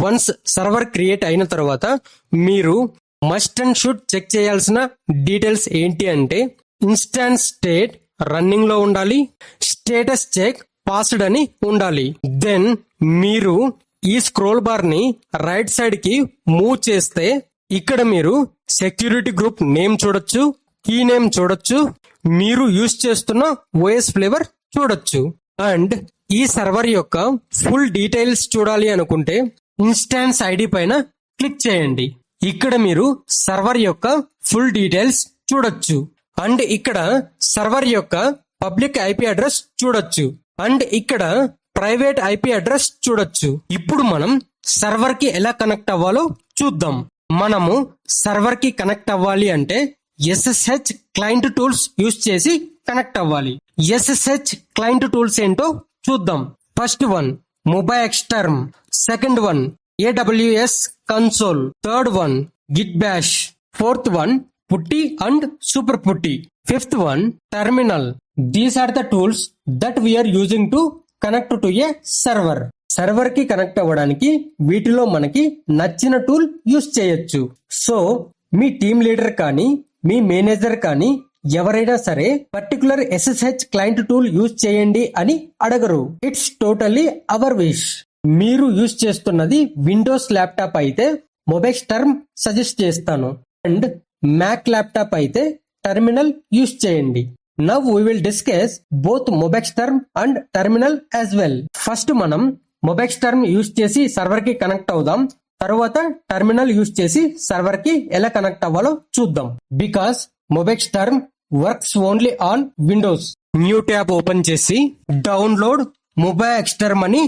A: వన్స్ సర్వర్ క్రియేట్ అయిన తర్వాత మీరు మస్ట్ అండ్ షుడ్ చెక్ చేయాల్సిన డీటెయిల్స్ ఏంటి అంటే ఇన్స్టాన్స్ స్టేట్ రన్నింగ్ లో ఉండాలి, స్టేటస్ చెక్ పాస్డ్ అని ఉండాలి. దెన్ మీరు ఈ స్క్రోల్ బార్ ని రైట్ సైడ్ కి మూవ్ చేస్తే ఇక్కడ మీరు సెక్యూరిటీ గ్రూప్ నేమ్ చూడొచ్చు, కీ నేమ్ చూడొచ్చు, మీరు యూజ్ చేస్తున్న OS ఫ్లేవర్ చూడొచ్చు. అండ్ ఈ సర్వర్ యొక్క ఫుల్ డీటెయిల్స్ చూడాలి అనుకుంటే ఇన్స్టాన్స్ ఐడి పైన క్లిక్ చేయండి. ఇక్కడ మీరు సర్వర్ యొక్క ఫుల్ డీటెయిల్స్ చూడొచ్చు. అండ్ ఇక్కడ సర్వర్ యొక్క పబ్లిక్ IP అడ్రస్ చూడొచ్చు. అండ్ ఇక్కడ ప్రైవేట్ IP అడ్రస్ చూడొచ్చు. ఇప్పుడు మనం సర్వర్ కి ఎలా కనెక్ట్ అవ్వాలో చూద్దాం. మనము సర్వర్ కి కనెక్ట్ అవ్వాలి అంటే SSH క్లయింట్ టూల్స్ యూజ్ చేసి కనెక్ట్ అవ్వాలి. SSH క్లయింట్ టూల్స్ ఏంటో చూద్దాం. First one MobaXterm, second one AWS console, third one Git Bash, fourth one PuTTY and super PuTTY, fifth one terminal. These are the tools that we are using to connect to a server. Server కి connect అవ్వడానికి వీటిలో మనకి నచ్చిన tool use చేయొచ్చు. So మీ team leader కానీ మీ manager కానీ ఎవరైనా సరే particular SSH client tool use చేయండి అని అడగరు. It's totally our wish. మీరు యూజ్ చేస్తున్నది విండోస్ ల్యాప్టాప్ అయితే మొబైల్ టర్మ్ సజెస్ట్ చేస్తాను, అండ్ మ్యాక్ ల్యాప్టాప్ అయితే టెర్మినల్ యూజ్ చేయండి. Now we will discuss both mobile term and terminal as well. First మనం మొబైల్ టర్మ్ యూజ్ చేసి సర్వర్ కి connect అవుదాం, తర్వాత టెర్మినల్ యూజ్ చేసి సర్వర్ కి ఎలా కనెక్ట్ అవ్వాలో చూద్దాం. Because mobile term works only on Windows. New tab open చేసి డౌన్లోడ్ మొబైల్ ఎక్స్టర్మ్ అని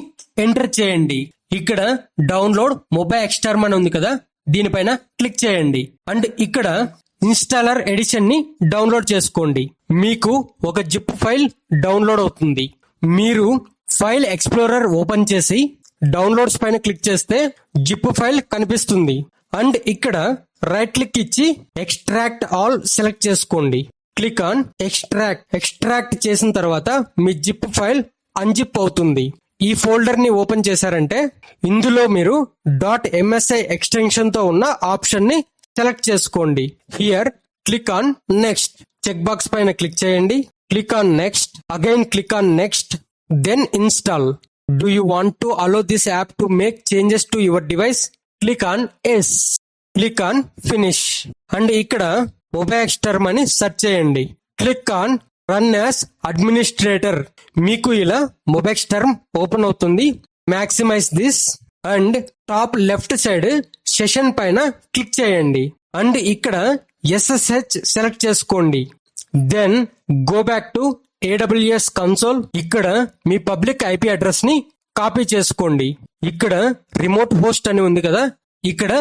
A: ఎంటర్ చేయండి. ఇక్కడ డౌన్లోడ్ మొబైల్ ఎక్స్టర్మ్ అని ఉంది కదా, దీనిపైన క్లిక్ చేయండి. అండ్ ఇక్కడ ఇన్స్టాలర్ ఎడిషన్ ని డౌన్లోడ్ చేసుకోండి. మీకు ఒక జిప్ ఫైల్ డౌన్లోడ్ అవుతుంది. మీరు ఫైల్ ఎక్స్ప్లోరర్ ఓపెన్ చేసి డౌన్లోడ్స్ పైన క్లిక్ చేస్తే జిప్ ఫైల్ కనిపిస్తుంది. అండ్ ఇక్కడ రైట్ క్లిక్ ఇచ్చి ఎక్స్ట్రాక్ట్ ఆల్ సెలెక్ట్ చేసుకోండి. Click on extract. ఎక్స్ట్రాక్ట్ చేసిన తర్వాత మీ జిప్ ఫైల్ అన్జిప్ అవుతుంది. ఈ ఫోల్డర్ ని ఓపెన్ చేశారంటే ఇందులో మీరు .msi ఎక్స్టెన్షన్ తో ఉన్న ఆప్షన్ ని సెలెక్ట్ చేసుకోండి. Here click on next. Check box పైన క్లిక్ చేయండి. Click on next. Again click on next. Then install. Do you want to allow this app to make changes to your device? Click on yes. Click on finish. And ఇక్కడ mobile xterm అని search చేయండి. Click on run as administrator. మీకు ఇలా mobile xterm open అవుతుంది. Maximize this and top left side session పైన click చేయండి. And ఇక్కడ SSH select చేసుకోండి. Then go back to AWS console. ఇక్కడ మీ పబ్లిక్ IP అడ్రస్ ని కాపీ చేసుకోండి. ఇక్కడ రిమోట్ హోస్ట్ అని ఉంది కదా, ఇక్కడ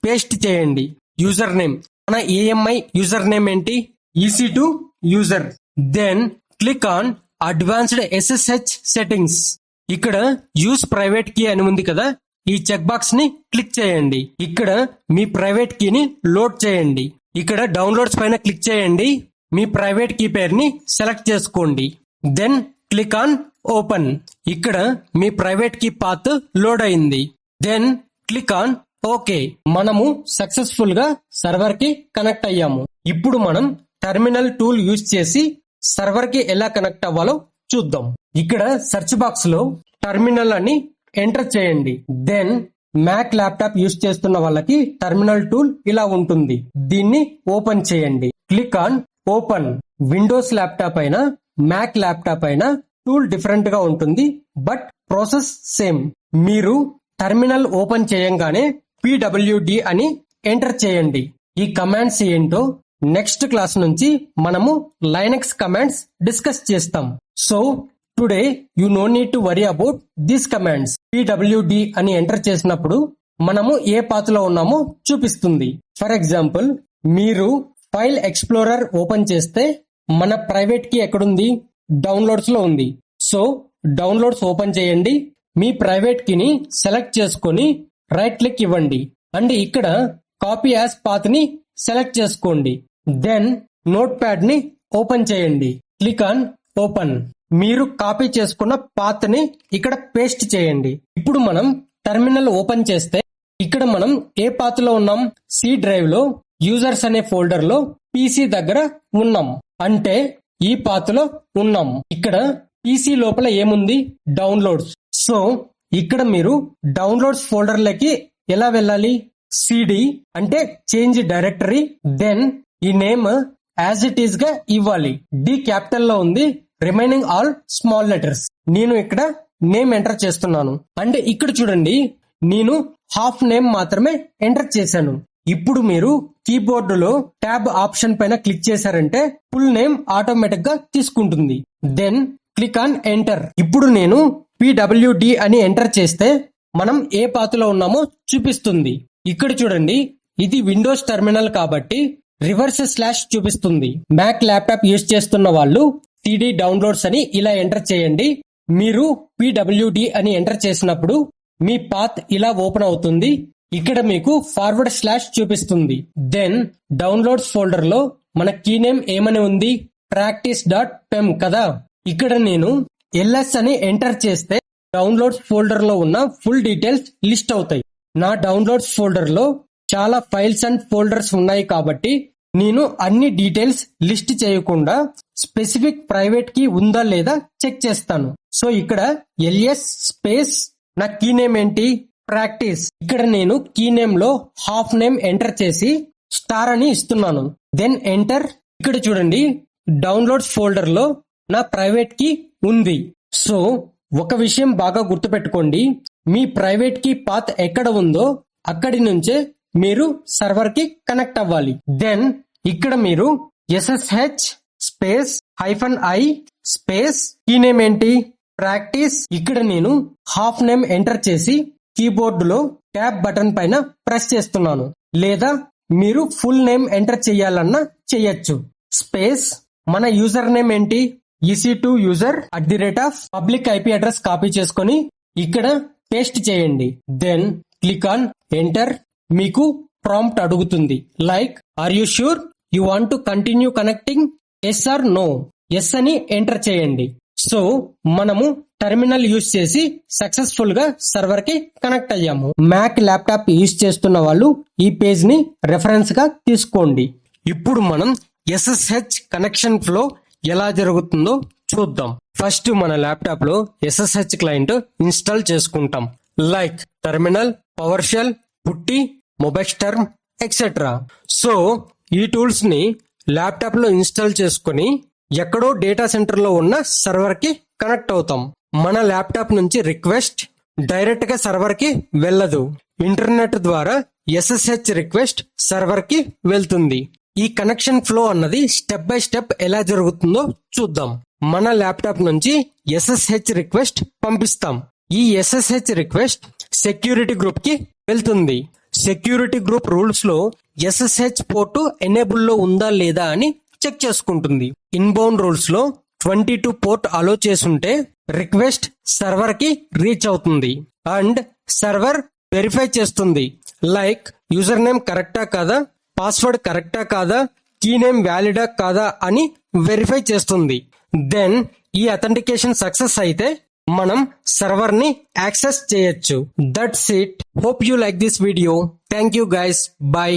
A: పేస్ట్ చేయండి. యూజర్ నేమ్, మన AMI యూజర్ నేమ్ ఏంటి? EC2 user. Then click on advanced SSH settings. ఇక్కడ యూజ్ ప్రైవేట్ కీ అని ఉంది కదా, ఈ చెక్ బాక్స్ ని క్లిక్ చేయండి. ఇక్కడ మీ ప్రైవేట్ కీని లోడ్ చేయండి. ఇక్కడ డౌన్లోడ్స్ పైన క్లిక్ చేయండి. మీ ప్రైవేట్ కీ పేరుని సెలెక్ట్ చేసుకోండి. Then click on open. ఇక్కడ మీ ప్రైవేట్ కీ పాత్ లోడ్ అయింది. Then click on okay. మనము సక్సెస్ఫుల్ గా సర్వర్ కి కనెక్ట్ అయ్యాము. ఇప్పుడు మనం టెర్మినల్ టూల్ యూజ్ చేసి సర్వర్ కి ఎలా కనెక్ట్ అవ్వాలో చూద్దాం. ఇక్కడ సెర్చ్ బాక్స్ లో టెర్మినల్ అని ఎంటర్ చేయండి. దెన్ మ్యాక్ ల్యాప్టాప్ యూజ్ చేస్తున్న వాళ్ళకి టెర్మినల్ టూల్ ఇలా ఉంటుంది. దీన్ని ఓపెన్ చేయండి. Click on open. Windows laptop అయినా మ్యాక్ ల్యాప్టాప్ అయినా టూల్ డిఫరెంట్ గా ఉంటుంది, బట్ ప్రాసెస్ సేమ్. మీరు టెర్మినల్ ఓపెన్ చేయంగానే PWD అని ఎంటర్ చేయండి. ఈ కమాండ్స్ ఏంటో నెక్స్ట్ క్లాస్ నుంచి మనము లైనక్స్ కమాండ్స్ డిస్కస్ చేస్తాం. So today you know need to worry about these commands. PWD అని ఎంటర్ చేసినప్పుడు మనము ఏ పాత్ లో ఉన్నామో చూపిస్తుంది. ఫర్ ఎగ్జాంపుల్, మీరు ఫైల్ ఎక్స్ప్లోరర్ ఓపెన్ చేస్తే మన ప్రైవేట్ కీ ఎక్కడుంది? డౌన్లోడ్స్ లో ఉంది. సో డౌన్లోడ్స్ ఓపెన్ చేయండి. మీ ప్రైవేట్ కీని సెలెక్ట్ చేసుకొని రైట్ క్లిక్ ఇవ్వండి. అండ్ ఇక్కడ కాపీ యాజ్ పాత్ ని సెలెక్ట్ చేసుకోండి. దెన్ నోట్ ప్యాడ్ ని ఓపెన్ చేయండి. Click on open. మీరు కాపీ చేసుకున్న పాత్ ని ఇక్కడ పేస్ట్ చేయండి. ఇప్పుడు మనం టెర్మినల్ ఓపెన్ చేస్తే ఇక్కడ మనం ఏ పాత్ లో ఉన్నాం? C డ్రైవ్ లో యూజర్స్ అనే ఫోల్డర్ లో PC దగ్గర ఉన్నాం. అంటే ఈ పాత్ లో ఉన్నాం. ఇక్కడ PC లోపల ఏముంది? డౌన్లోడ్స్. సో ఇక్కడ మీరు డౌన్లోడ్స్ ఫోల్డర్ లకి ఎలా వెళ్ళాలి? CD అంటే చేంజ్ డైరెక్టరీ. దెన్ ఈ నేమ్ యాజ్ ఇట్ ఈస్ గా ఇవ్వాలి. D క్యాపిటల్ లో ఉంది, రిమైనింగ్ ఆల్ స్మాల్ లెటర్స్. నేను ఇక్కడ నేమ్ ఎంటర్ చేస్తున్నాను. అండ్ ఇక్కడ చూడండి, నేను హాఫ్ నేమ్ మాత్రమే ఎంటర్ చేశాను. ఇప్పుడు మీరు కీబోర్డ్ లో ట్యాబ్ ఆప్షన్ పైన క్లిక్ చేశారంటే ఫుల్ నేమ్ ఆటోమేటిక్ గా తీసుకుంటుంది. Then click on enter. ఇప్పుడు నేను PWD అని ఎంటర్ చేస్తే మనం ఏ పాత్ లో ఉన్నామో చూపిస్తుంది. ఇక్కడ చూడండి, ఇది విండోస్ టెర్మినల్ కాబట్టి రివర్స్ స్లాష్ చూపిస్తుంది. మ్యాక్ ల్యాప్టాప్ యూజ్ చేస్తున్న వాళ్ళు CD డౌన్లోడ్స్ అని ఇలా ఎంటర్ చేయండి. మీరు PWD అని ఎంటర్ చేసినప్పుడు మీ పాత్ ఇలా ఓపెన్ అవుతుంది. ఇక్కడ మీకు ఫార్వర్డ్ స్లాష్ చూపిస్తుంది. దెన్ డౌన్లోడ్స్ ఫోల్డర్ లో మన కీ నేమ్ ఏమని ఉంది? practice.pem కదా. ఇక్కడ నేను LS అని ఎంటర్ చేస్తే డౌన్లోడ్స్ ఫోల్డర్ లో ఉన్న ఫుల్ డీటెయిల్స్ లిస్ట్ అవుతాయి. నా డౌన్లోడ్స్ ఫోల్డర్ లో చాలా ఫైల్స్ అండ్ ఫోల్డర్స్ ఉన్నాయి కాబట్టి నేను అన్ని డీటెయిల్స్ లిస్ట్ చేయకుండా స్పెసిఫిక్ ప్రైవేట్ కీ ఉందా లేదా చెక్ చేస్తాను. సో ఇక్కడ ఎలియస్ స్పేస్ నా కీ నేమ్ ఏంటి, ప్రాక్టీస్. ఇక్కడ నేను కీ నేమ్ లో హాఫ్ నేమ్ ఎంటర్ చేసి స్టార్ అని ఇస్తున్నాను. Then enter. ఇక్కడ చూడండి డౌన్లోడ్స్ ఫోల్డర్ లో నా ప్రైవేట్ కీ ఉంది. సో ఒక విషయం బాగా గుర్తుపెట్టుకోండి, మీ ప్రైవేట్ కీ పాత్ ఎక్కడ ఉందో అక్కడి నుంచే మీరు సర్వర్ కి కనెక్ట్ అవ్వాలి. దెన్ ఇక్కడ మీరు SSH space -i space key name ఏంటి, ప్రాక్టీస్. ఇక్కడ నేను హాఫ్ నేమ్ ఎంటర్ చేసి కీబోర్డ్ లో ట్యాబ్ బటన్ పైన ప్రెస్ చేస్తున్నాను, లేదా మీరు ఫుల్ నేమ్ ఎంటర్ చేయాలన్నా చేయొచ్చు. స్పేస్ మన యూజర్ నేమ్ ఏంటి, EC2 user @public IP address copy చేసుకొని ఇక్కడ పేస్ట్ చేయండి. Then click on enter. మీకు ప్రాంప్ట్ అడుగుతుంది like are you sure you want to continue connecting, yes or no. Yes అని ఎంటర్ చేయండి. సో మనము టెర్మినల్ యూజ్ చేసి సక్సెస్ఫుల్ గా సర్వర్ కి కనెక్ట్ అయ్యాము. మ్యాక్ ల్యాప్టాప్ యూజ్ చేస్తున్న వాళ్ళు ఈ పేజ్ ని రెఫరెన్స్ గా తీసుకోండి. ఇప్పుడు మనం SSH కనెక్షన్ ఫ్లో ఎలా జరుగుతుందో చూద్దాం. ఫస్ట్ మన ల్యాప్టాప్ లో SSH క్లయింట్ ఇన్స్టాల్ చేసుకుంటాం. లైక్ టెర్మినల్, పవర్ షెల్, పుట్టి, మొబైస్టర్మ్ ఎక్సెట్రా. సో ఈ టూల్స్ ని ల్యాప్టాప్ లో ఇన్స్టాల్ చేసుకుని ఎక్కడో డేటా సెంటర్ లో ఉన్న సర్వర్ కి కనెక్ట్ అవుతాం. మన ల్యాప్టాప్ నుంచి రిక్వెస్ట్ డైరెక్ట్ గా సర్వర్ కి వెళ్ళదు. ఇంటర్నెట్ ద్వారా SSH రిక్వెస్ట్ సర్వర్ కి వెళ్తుంది. ఈ కనెక్షన్ ఫ్లో అన్నది స్టెప్ బై స్టెప్ ఎలా జరుగుతుందో చూద్దాం. మన ల్యాప్టాప్ నుంచి SSH రిక్వెస్ట్ పంపిస్తాం. ఈ SSH రిక్వెస్ట్ సెక్యూరిటీ గ్రూప్ కి వెళ్తుంది. సెక్యూరిటీ గ్రూప్ రూల్స్ లో SSH పోర్టు ఎనేబుల్ లో ఉందా లేదా అని చెక్ చేసుకుంటుంది. ఇన్బౌండ్ రూల్స్ లో 22 పోర్ట్ అలో చేసుంటే రిక్వెస్ట్ సర్వర్ కి రీచ్ అవుతుంది అండ్ సర్వర్ వెరిఫై చేస్తుంది. లైక్ యూజర్ నేమ్ కరెక్టా కాదా, పాస్వర్డ్ కరెక్టా కాదా, కీ నేమ్ వ్యాలిడా కాదా అని వెరిఫై చేస్తుంది. దెన్ ఈ అథెంటికేషన్ సక్సెస్ అయితే మనం సర్వర్ ని యాక్సెస్ చేయొచ్చు. That's it. Hope you like this video. Thank you guys. By.